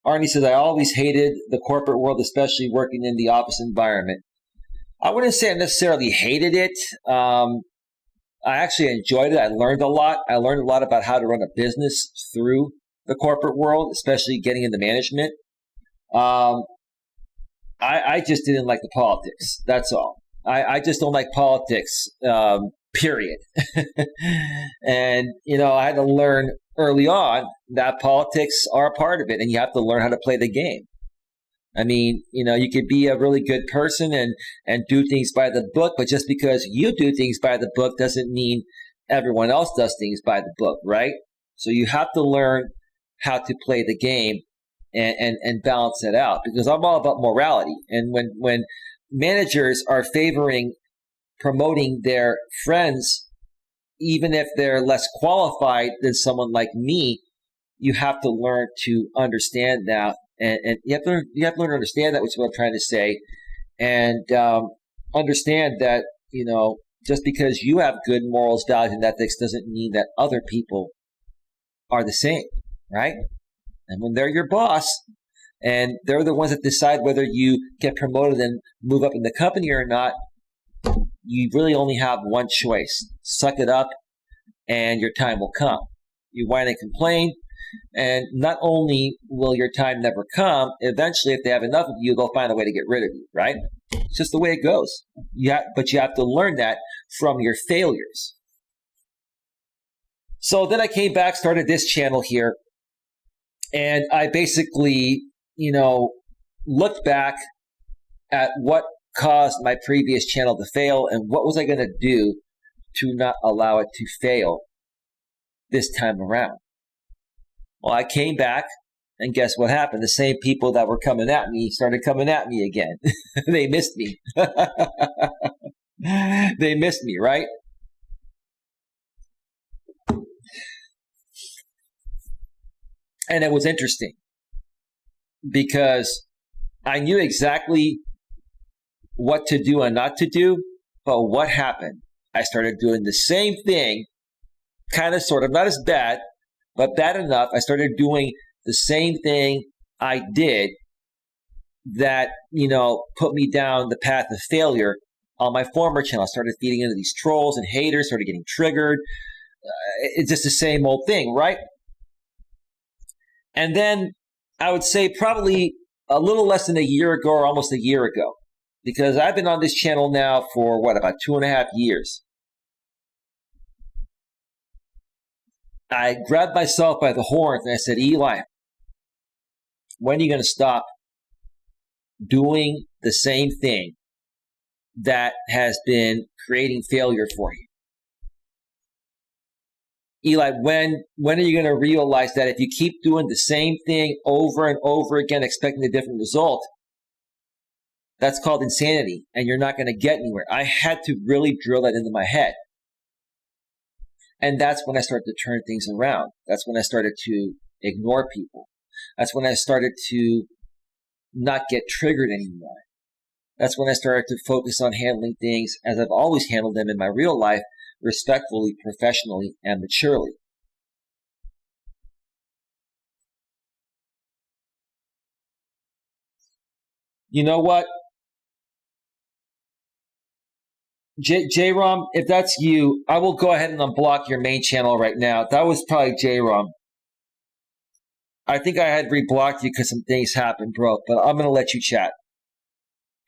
Arnie says, I always hated the corporate world, especially working in the office environment. I wouldn't say I necessarily hated it. I actually enjoyed it. I learned a lot. I learned a lot about how to run a business through the corporate world, especially getting into management. I just didn't like the politics. That's all. I just don't like politics, period. And, I had to learn early on that politics are a part of it, and you have to learn how to play the game. I mean, you could be a really good person and do things by the book, but just because you do things by the book doesn't mean everyone else does things by the book, right? So you have to learn how to play the game and balance it out, because I'm all about morality. And when managers are promoting their friends, even if they're less qualified than someone like me, you have to learn to understand that. And you have to learn to understand that, which is what I'm trying to say. And understand that, just because you have good morals, values, and ethics doesn't mean that other people are the same, right? And when they're your boss and they're the ones that decide whether you get promoted and move up in the company or not, you really only have one choice. Suck it up and your time will come. You whine and complain, and not only will your time never come, eventually if they have enough of you, they'll find a way to get rid of you, right? It's just the way it goes. But you have to learn that from your failures. So then I came back, started this channel here, and I basically, looked back at what caused my previous channel to fail and what was I going to do to not allow it to fail this time around. Well, I came back, and guess what happened? The same people that were coming at me started coming at me again. They missed me. They missed me, right? And it was interesting because I knew exactly what to do and not to do, but what happened? I started doing the same thing, kind of, sort of, not as bad, but bad enough. I started doing the same thing I did that, put me down the path of failure on my former channel. I started feeding into these trolls and haters, started getting triggered. It's just the same old thing, right? And then I would say probably a little less than a year ago, or almost a year ago, because I've been on this channel now for about 2.5 years. I grabbed myself by the horns and I said, Eli, when are you going to stop doing the same thing that has been creating failure for you? Eli, when are you going to realize that if you keep doing the same thing over and over again, expecting a different result, that's called insanity, and you're not going to get anywhere? I had to really drill that into my head. And that's when I started to turn things around. That's when I started to ignore people. That's when I started to not get triggered anymore. That's when I started to focus on handling things as I've always handled them in my real life, respectfully, professionally, and maturely. You know what? J-Rom, if that's you, I will go ahead and unblock your main channel right now. That was probably J-Rom. I think I had reblocked you because some things happened, bro. But I'm gonna let you chat.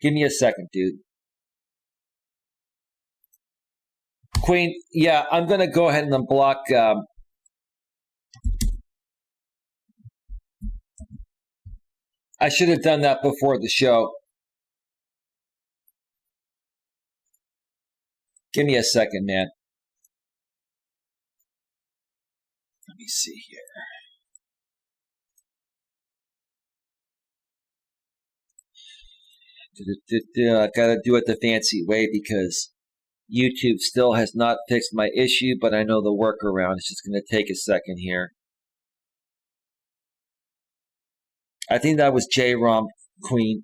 Give me a second, dude. Queen, yeah, I'm gonna go ahead and unblock. I should have done that before the show. Give me a second, man. Let me see here. I gotta do it the fancy way because YouTube still has not fixed my issue, but I know the workaround. It's just gonna take a second here. I think that was J-Rom, Queen.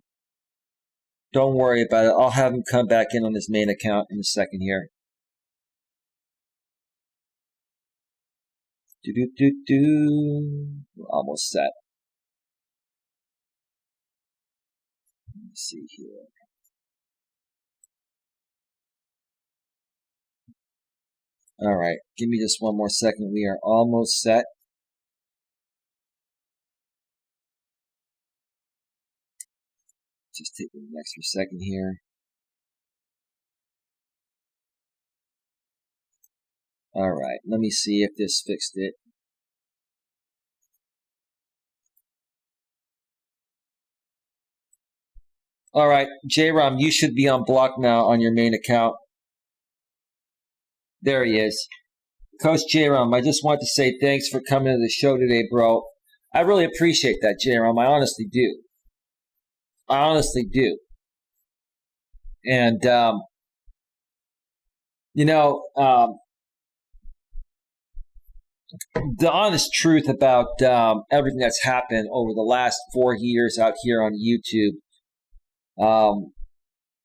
Don't worry about it. I'll have him come back in on his main account in a second here. We're almost set. Let me see here. All right, give me just one more second. We are almost set. Just take an extra second here. All right, let me see if this fixed it. All right, J-Rom, you should be on block now on your main account. There he is. Coach J-Rom, I just want to say thanks for coming to the show today, bro. I really appreciate that, J-Rom. I honestly do. I honestly do. And, the honest truth about everything that's happened over the last 4 years out here on YouTube,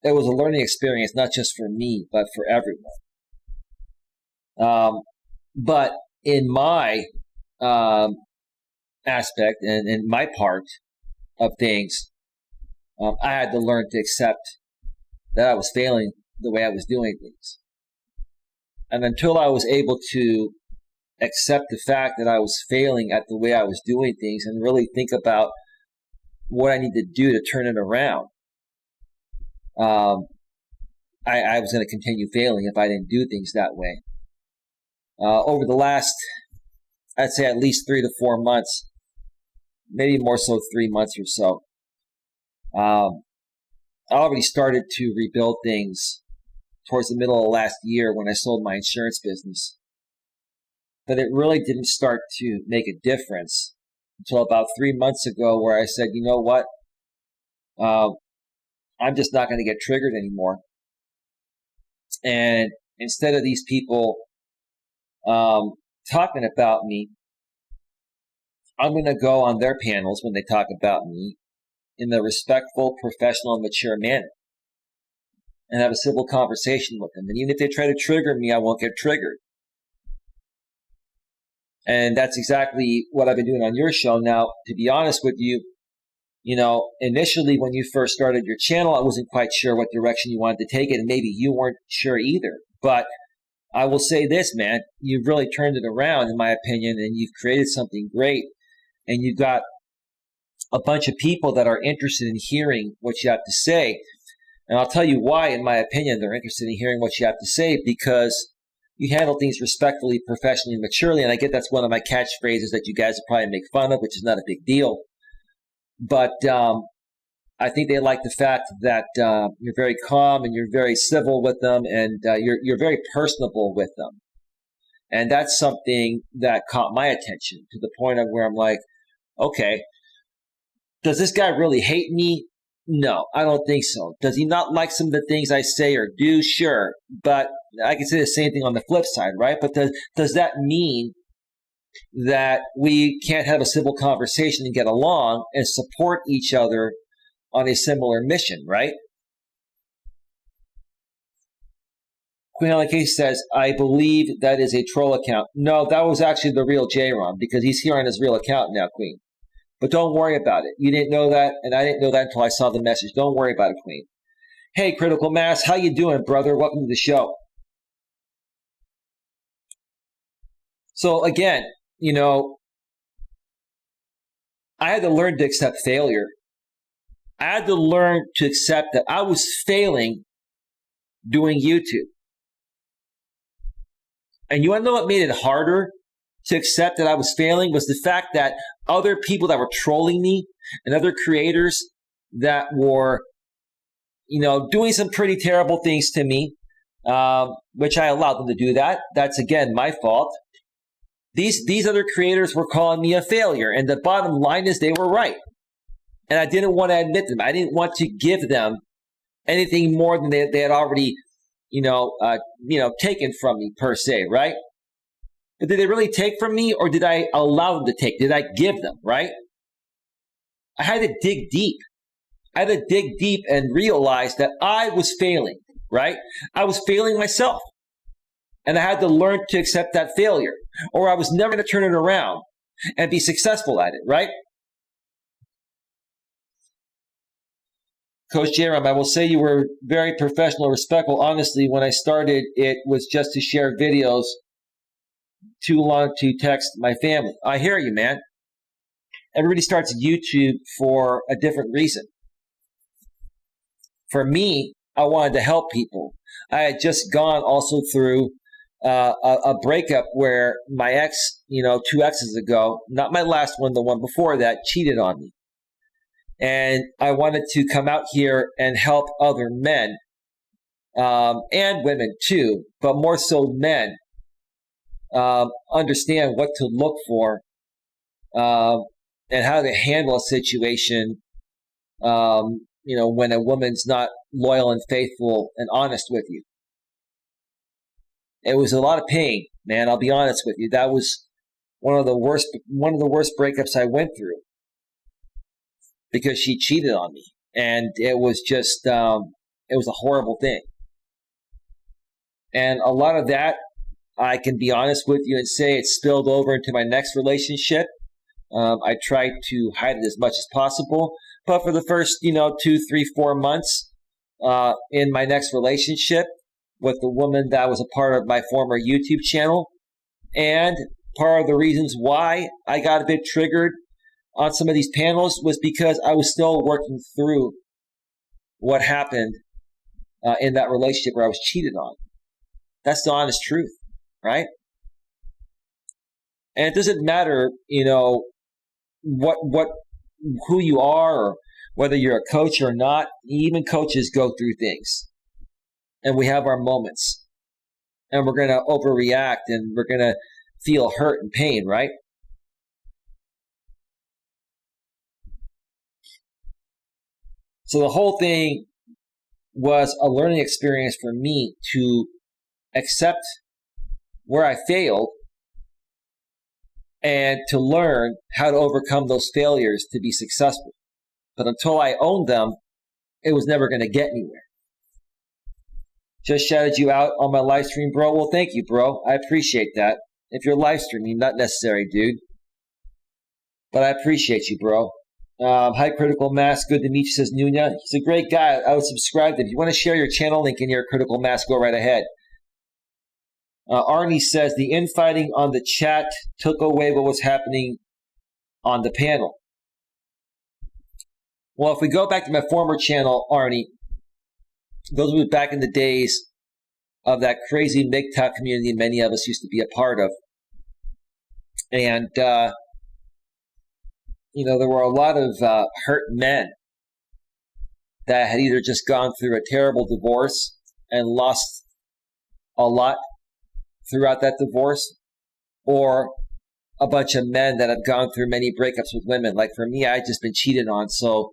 it was a learning experience, not just for me, but for everyone. But in my aspect and in my part of things, I had to learn to accept that I was failing the way I was doing things. And until I was able to accept the fact that I was failing at the way I was doing things and really think about what I need to do to turn it around, I was going to continue failing if I didn't do things that way. Over the last, I'd say at least 3 to 4 months, maybe more so 3 months or so, I already started to rebuild things towards the middle of last year when I sold my insurance business. But it really didn't start to make a difference until about 3 months ago, where I said, you know what? I'm just not going to get triggered anymore. And instead of these people talking about me, I'm going to go on their panels when they talk about me in a respectful, professional, and mature manner and have a civil conversation with them. And even if they try to trigger me, I won't get triggered. And that's exactly what I've been doing on your show. Now, to be honest with you, initially when you first started your channel, I wasn't quite sure what direction you wanted to take it, and maybe you weren't sure either. But I will say this, man, you've really turned it around, in my opinion, and you've created something great. And you've got a bunch of people that are interested in hearing what you have to say. And I'll tell you why, in my opinion, they're interested in hearing what you have to say, because you handle things respectfully, professionally, and maturely. And I get that's one of my catchphrases that you guys will probably make fun of, which is not a big deal. But I think they like the fact that you're very calm and you're very civil with them, and you're very personable with them. And that's something that caught my attention to the point of where I'm like, okay, does this guy really hate me? No, I don't think so. Does he not like some of the things I say or do? Sure. But I can say the same thing on the flip side, right? But does that mean that we can't have a civil conversation and get along and support each other on a similar mission, right? Queen LK says, I believe that is a troll account. No, that was actually the real J-Ron, because he's here on his real account now, Queen. But don't worry about it. You didn't know that, and I didn't know that until I saw the message. Don't worry about it, Queen. Hey, Critical Mass, how you doing, brother? Welcome to the show. So again, I had to learn to accept failure. I had to learn to accept that I was failing doing YouTube. And you want to know what made it harder to accept that I was failing was the fact that other people that were trolling me and other creators that were, doing some pretty terrible things to me, which I allowed them to do that. That's, again, my fault. These other creators were calling me a failure. And the bottom line is they were right. And I didn't want to admit them. I didn't want to give them anything more than they had already, taken from me per se, right? But did they really take from me, or did I allow them to take? Did I give them, right? I had to dig deep. I had to dig deep and realize that I was failing, right? I was failing myself. And I had to learn to accept that failure, or I was never going to turn it around and be successful at it, right? Coach Jerome, I will say you were very professional, respectful. Honestly, when I started, it was just to share videos, too long to text my family. I hear you, man. Everybody starts YouTube for a different reason. For me, I wanted to help people. I had just gone also through a breakup where my ex, 2 exes ago, not my last one, the one before that, cheated on me. And I wanted to come out here and help other men and women too, but more so men, understand what to look for and how to handle a situation, when a woman's not loyal and faithful and honest with you. It was a lot of pain, man. I'll be honest with you. That was one of the worst breakups I went through, because she cheated on me, and it was just, it was a horrible thing. And a lot of that, I can be honest with you and say it spilled over into my next relationship. I tried to hide it as much as possible, but for the first, 2, 3, 4 months in my next relationship with the woman that was a part of my former YouTube channel, and part of the reasons why I got a bit triggered on some of these panels was because I was still working through what happened in that relationship where I was cheated on. That's the honest truth, right? And it doesn't matter, who you are, or whether you're a coach or not. Even coaches go through things, and we have our moments, and we're going to overreact, and we're going to feel hurt and pain, right? So the whole thing was a learning experience for me to accept where I failed and to learn how to overcome those failures to be successful. But until I owned them, it was never going to get anywhere. Just shouted you out on my live stream, bro. Well, thank you, bro. I appreciate that. If you're live streaming, not necessary, dude. But I appreciate you, bro. Hi, Critical Mass. Good to meet you, says Nunya. He's a great guy. I would subscribe to him. If you want to share your channel link in here, Critical Mass, go right ahead. Arnie says the infighting on the chat took away what was happening on the panel. Well, if we go back to my former channel, Arnie, those were back in the days of that crazy MGTOW community many of us used to be a part of. And, there were a lot of hurt men that had either just gone through a terrible divorce and lost a lot throughout that divorce, or a bunch of men that have gone through many breakups with women. Like for me, I had just been cheated on. So,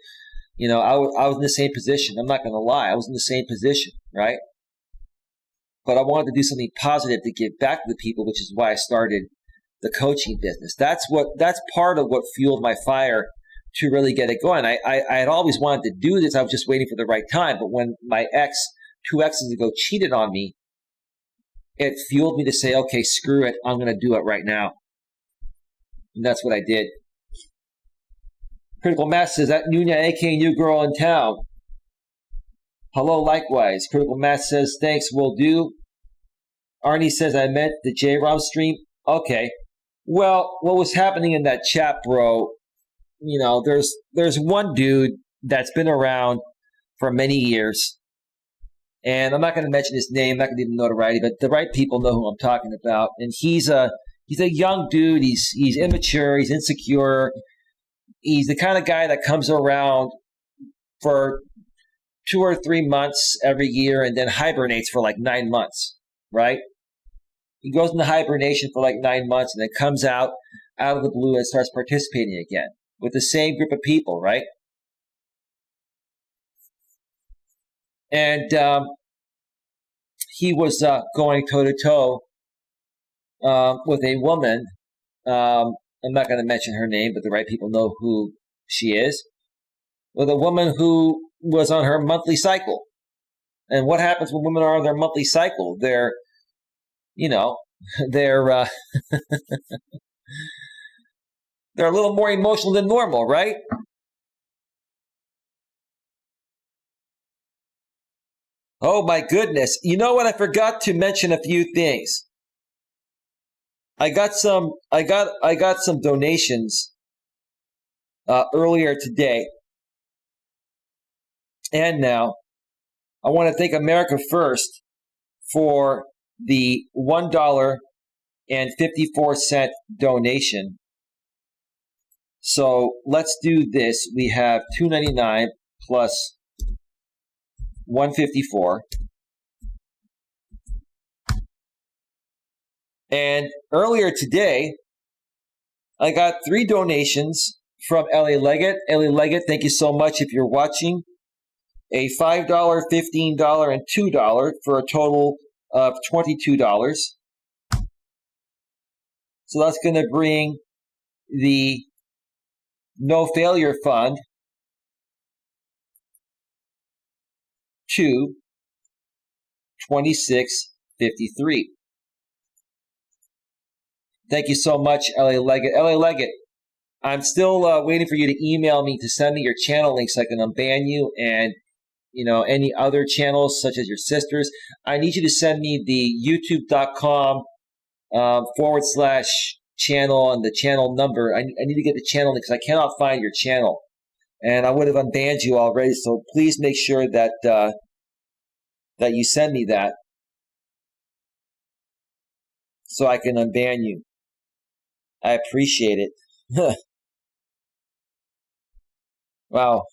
I was in the same position. I'm not going to lie. I was in the same position, right? But I wanted to do something positive to give back to the people, which is why I started the coaching business. That's part of what fueled my fire to really get it going. I had always wanted to do this. I was just waiting for the right time. But when my 2 exes ago cheated on me, it fueled me to say, okay, screw it. I'm going to do it right now. And that's what I did. Critical Mass says, that Nunya, aka New Girl in Town. Hello, likewise. Critical Mass says, thanks, will do. Arnie says, I meant the J-Rom stream. Okay. Well, what was happening in that chat, bro, there's one dude that's been around for many years, and I'm not going to mention his name, not going to give him notoriety, but the right people know who I'm talking about. And he's a young dude. He's immature. He's insecure. He's the kind of guy that comes around for 2 or 3 months every year and then hibernates for like 9 months, right? He goes into hibernation for like 9 months and then comes out of the blue and starts participating again with the same group of people, right? And he was going toe-to-toe with a woman. I'm not going to mention her name, but the right people know who she is. With a woman who was on her monthly cycle. And what happens when women are on their monthly cycle? They're they're a little more emotional than normal, right? Oh my goodness. You know what? I forgot to mention a few things. I got some donations earlier today. And now I want to thank America First for the $1.54 donation. So let's do this. We have $2.99 plus $1.54. And earlier today, I got 3 donations from Eli Leggett. Eli Leggett, thank you so much if you're watching. A $5, $15, and $2 for a total of $22. So that's going to bring the No Failure Fund to $26.53. Thank you so much, Eli Leggett. Eli Leggett, I'm still waiting for you to email me to send me your channel link so I can unban you and any other channels such as your sister's. I need you to send me the youtube.com /channel and the channel number. I need to get the channel link because I cannot find your channel. And I would have unbanned you already, so please make sure that that you send me that so I can unban you. I appreciate it. Wow.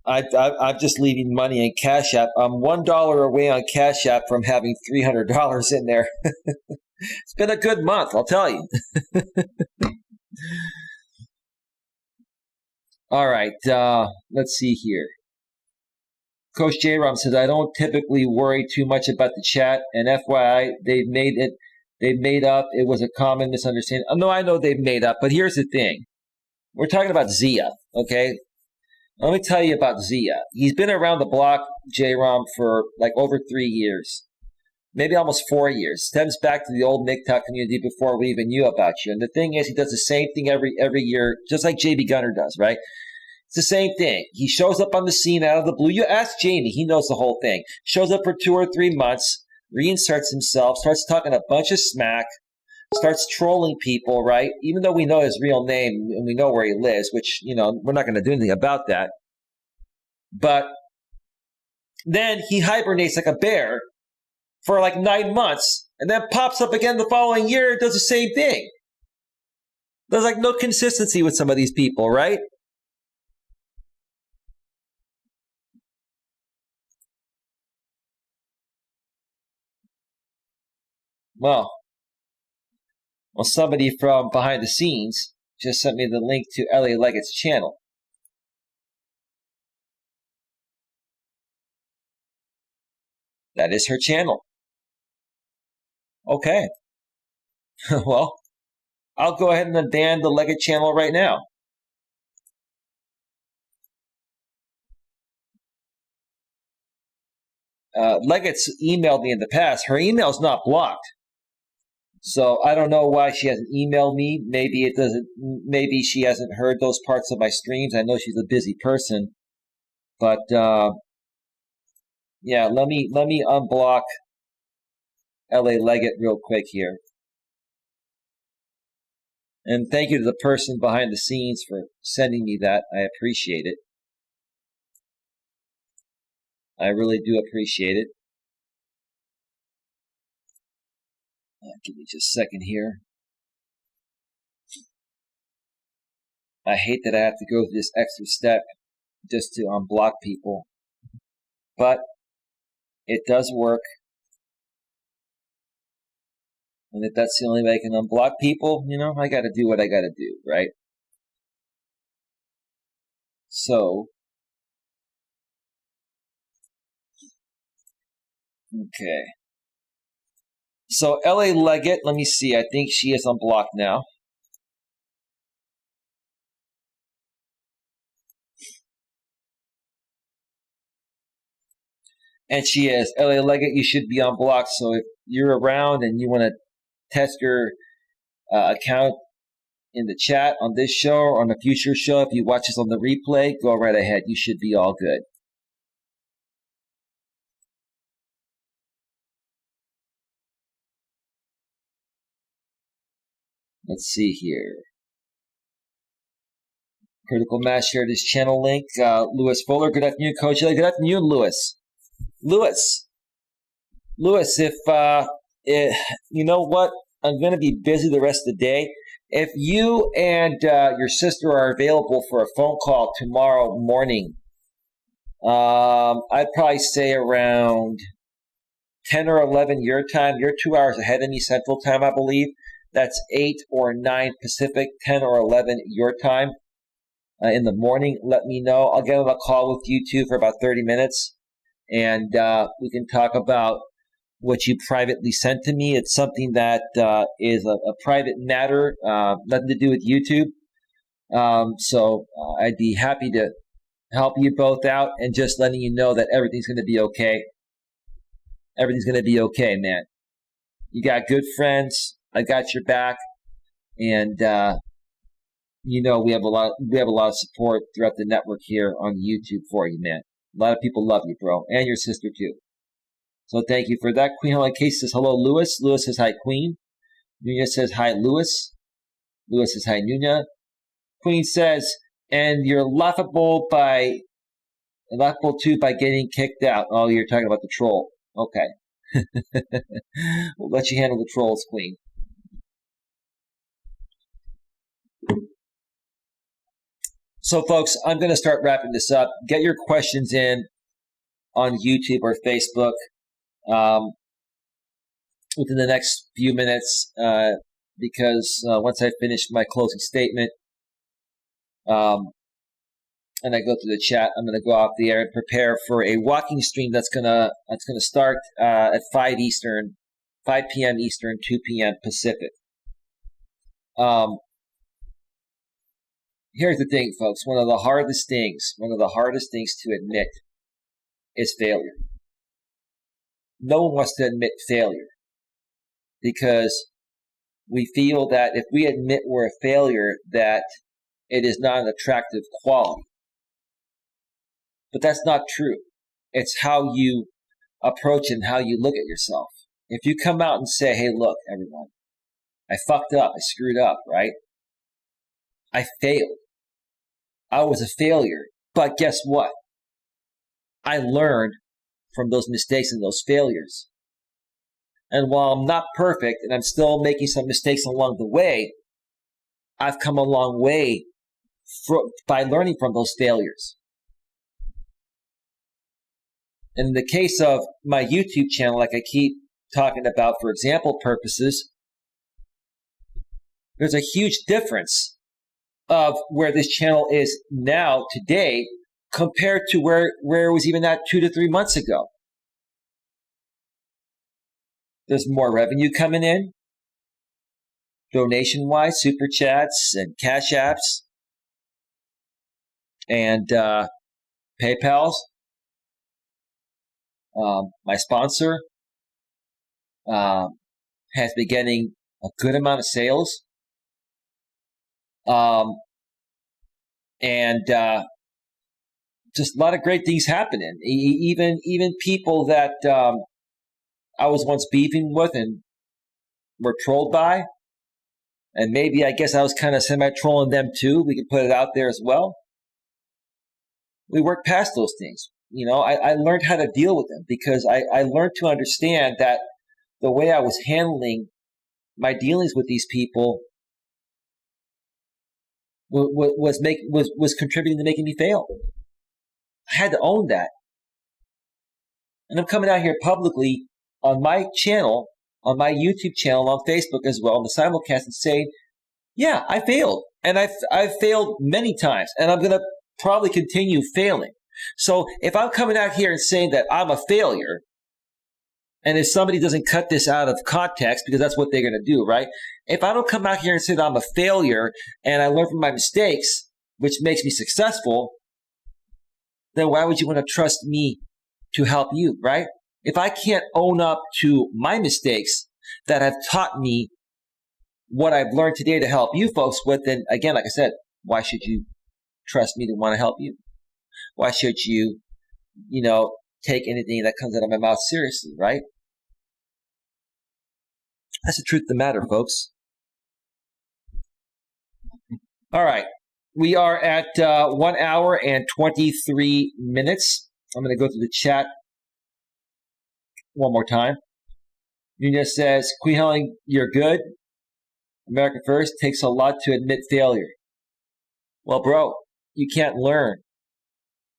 I'm just leaving money in Cash App. I'm $1 away on Cash App from having $300 in there. It's been a good month, I'll tell you. All right, let's see here. Coach J. Rom says, I don't typically worry too much about the chat, and FYI, they've made up. It was a common misunderstanding. No, I know they've made up, but here's the thing. We're talking about Zia, okay? Let me tell you about Zia. He's been around the block, J-Rom, for like over 3 years, maybe almost 4 years. Stems back to the old MGTOW community before we even knew about you. And the thing is, he does the same thing every year, just like JB Gunner does, right? It's the same thing. He shows up on the scene out of the blue. You ask Jamie, he knows the whole thing. Shows up for 2 or 3 months, reinserts himself, starts talking a bunch of smack, starts trolling people, right? Even though we know his real name and we know where he lives, which, we're not going to do anything about that. But then he hibernates like a bear for like 9 months and then pops up again the following year and does the same thing. There's like no consistency with some of these people, right? Well, somebody from behind the scenes just sent me the link to Eli Leggett's channel. That is her channel. Okay. Well, I'll go ahead and unban the Leggett channel right now. Leggett's emailed me in the past. Her email's not blocked. So I don't know why she hasn't emailed me. Maybe it doesn't. Maybe she hasn't heard those parts of my streams. I know she's a busy person, but yeah. Let me unblock Eli Leggett real quick here. And thank you to the person behind the scenes for sending me that. I appreciate it. I really do appreciate it. Give me just a second here. I hate that I have to go through this extra step just to unblock people. But it does work. And if that's the only way I can unblock people, I got to do what I got to do, right? So, okay. So, LA Leggett, let me see. I think she is unblocked now. And she is. LA Leggett, you should be unblocked. So, if you're around and you want to test your account in the chat on this show or on a future show, if you watch this on the replay, go right ahead. You should be all good. Let's see here. Critical Mass share this channel link. Lewis Fuller, good afternoon, Coach Eli. Good afternoon, Lewis. Lewis, if you know what, I'm going to be busy the rest of the day. If you and your sister are available for a phone call tomorrow morning, I'd probably say around 10 or 11 your time. You're 2 hours ahead of me Central Time, I believe. That's 8 or 9 Pacific, 10 or 11 your time in the morning. Let me know. I'll get on a call with you two for about 30 minutes, and we can talk about what you privately sent to me. It's something that is a private matter, nothing to do with YouTube. So I'd be happy to help you both out and just letting you know that everything's going to be okay. Everything's going to be okay, man. You got good friends. I got your back, and we have a lot of support throughout the network here on YouTube for you, man. A lot of people love you, bro, and your sister too. So thank you for that. Queen Helen Case says hello, Lewis. Lewis says hi, Queen. Nuna says hi, Lewis. Lewis says hi, Nuna. Queen says, and you're laughable too by getting kicked out. Oh, you're talking about the troll. Okay. We'll let you handle the trolls, Queen. So, folks, I'm going to start wrapping this up. Get your questions in on YouTube or Facebook within the next few minutes because once I finish my closing statement and I go through the chat, I'm going to go off the air and prepare for a walking stream that's going to start at 5 p.m. Eastern, 2 p.m. Pacific. Here's the thing, folks. One of the hardest things to admit is failure. No one wants to admit failure because we feel that if we admit we're a failure, that it is not an attractive quality. But that's not true. It's how you approach and how you look at yourself. If you come out and say, hey, look, everyone, I fucked up, I screwed up, right? I failed. I was a failure. But guess what? I learned from those mistakes and those failures. And while I'm not perfect and I'm still making some mistakes along the way, I've come a long way by learning from those failures. And in the case of my YouTube channel, like I keep talking about for example purposes, there's a huge difference of where this channel is now today compared to where it was even at 2 to 3 months ago. There's more revenue coming in, donation-wise, super chats and cash apps and PayPals. My sponsor has been getting a good amount of sales. And just a lot of great things happening. Even people that I was once beefing with and were trolled by, And maybe, I guess I was kind of semi-trolling them too. We could put it out there as well. We worked past those things. I learned how to deal with them because I learned to understand that the way I was handling my dealings with these people was contributing to making me fail. I had to own that. And I'm coming out here publicly on my channel, on my YouTube channel, on Facebook as well, on the simulcast, and saying, yeah, I failed. And I've failed many times. And I'm going to probably continue failing. So if I'm coming out here and saying that I'm a failure, and if somebody doesn't cut this out of context, because that's what they're going to do, right? If I don't come out here and say that I'm a failure and I learn from my mistakes, which makes me successful, then why would you want to trust me to help you, right? If I can't own up to my mistakes that have taught me what I've learned today to help you folks with, then again, like I said, why should you trust me to want to help you? Why should you, take anything that comes out of my mouth seriously, right? That's the truth of the matter, folks. All right. We are at 1 hour and 23 minutes. I'm going to go through the chat one more time. Nunez says, Queen Helen, you're good. America First takes a lot to admit failure. Well, bro, you can't learn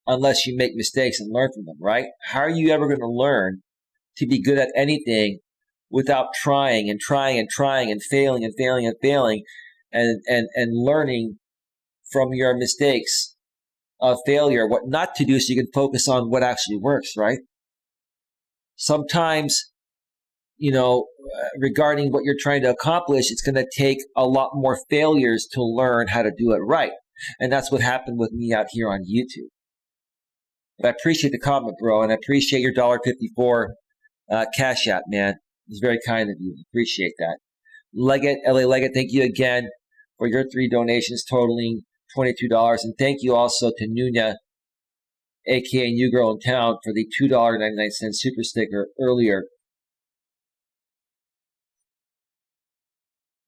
unless you make mistakes and learn from them, right? How are you ever going to learn to be good at anything without trying and trying and trying and failing and failing and failing and learning from your mistakes of failure, what not to do, so you can focus on what actually works, right? Sometimes, regarding what you're trying to accomplish, it's going to take a lot more failures to learn how to do it right. And that's what happened with me out here on YouTube. But I appreciate the comment, bro, and I appreciate your $1.54 Cash App, man. It's very kind of you. Appreciate that. Leggett, LA Leggett, thank you again for your 3 donations totaling $22. And thank you also to Nuna, a.k.a. New Girl in Town, for the $2.99 super sticker earlier.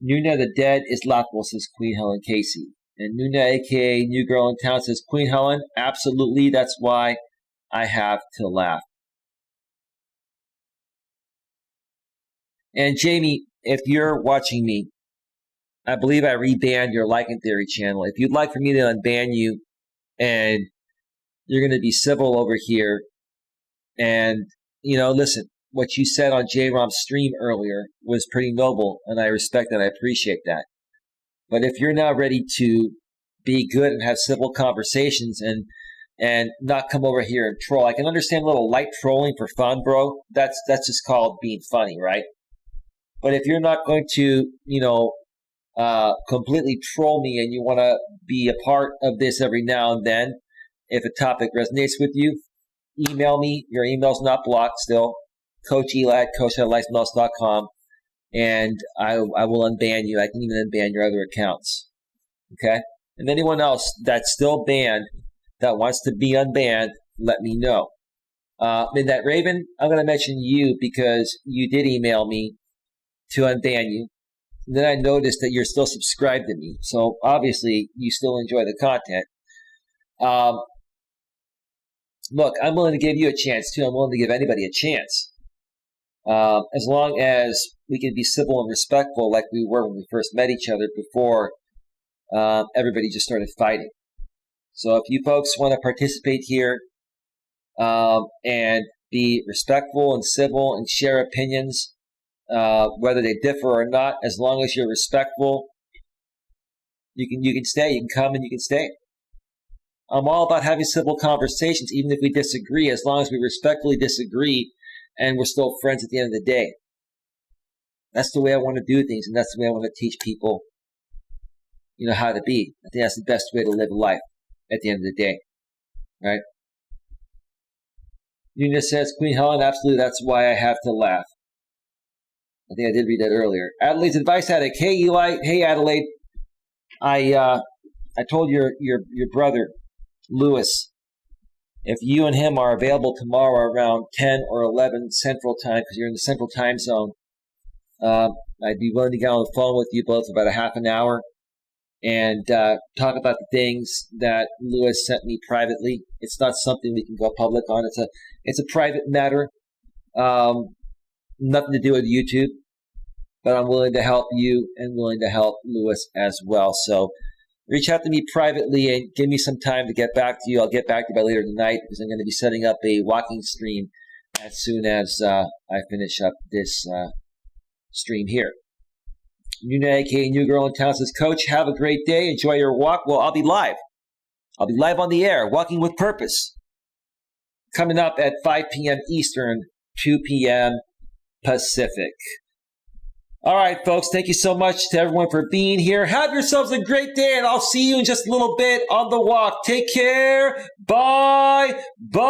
Nuna the Dead is laughable, says Queen Helen Casey. And Nuna, a.k.a. New Girl in Town, says, Queen Helen, absolutely, that's why I have to laugh. And Jamie, if you're watching me, I believe I rebanned your Like and Theory channel. If you'd like for me to unban you and you're going to be civil over here and, listen, what you said on J-Rom's stream earlier was pretty noble, and I respect that. I appreciate that. But if you're now ready to be good and have civil conversations and not come over here and troll, I can understand a little light trolling for fun, bro. That's just called being funny, right? But if you're not going to, completely troll me and you want to be a part of this every now and then, if a topic resonates with you, email me. Your email's not blocked still. Coach Eli at coacheli@melas.com. And I will unban you. I can even unban your other accounts. Okay? And anyone else that's still banned that wants to be unbanned, let me know. Midnight Raven, I'm going to mention you because you did email me to unban you. And then I noticed that you're still subscribed to me. So obviously you still enjoy the content. Look, I'm willing to give you a chance too. I'm willing to give anybody a chance. As long as we can be civil and respectful like we were when we first met each other before everybody just started fighting. So if you folks want to participate here and be respectful and civil and share opinions, whether they differ or not, as long as you're respectful, you can stay. You can come and you can stay. I'm all about having civil conversations, even if we disagree, as long as we respectfully disagree and we're still friends at the end of the day. That's the way I want to do things, and that's the way I want to teach people, how to be. I think that's the best way to live life at the end of the day, right? Nuna says, Queen Helen, absolutely, that's why I have to laugh. I think I did read that earlier. Adelaide's Advice Addict. Hey, Eli. Hey, Adelaide. I told your brother, Lewis, if you and him are available tomorrow around 10 or 11 Central Time, because you're in the Central Time Zone, I'd be willing to get on the phone with you both for about a half an hour and talk about the things that Lewis sent me privately. It's not something we can go public on. It's a private matter. Nothing to do with YouTube, but I'm willing to help you and willing to help Lewis as well. So reach out to me privately and give me some time to get back to you. I'll get back to you by later tonight because I'm going to be setting up a walking stream as soon as I finish up this stream here. Nuna, aka New Girl in Town, says, Coach, have a great day. Enjoy your walk. Well, I'll be live. I'll be live on the air, Walking with Purpose, coming up at 5 p.m. Eastern, 2 p.m. Pacific. All right, folks, thank you so much to everyone for being here. Have yourselves a great day, and I'll see you in just a little bit on the walk. Take care. Bye. Bye.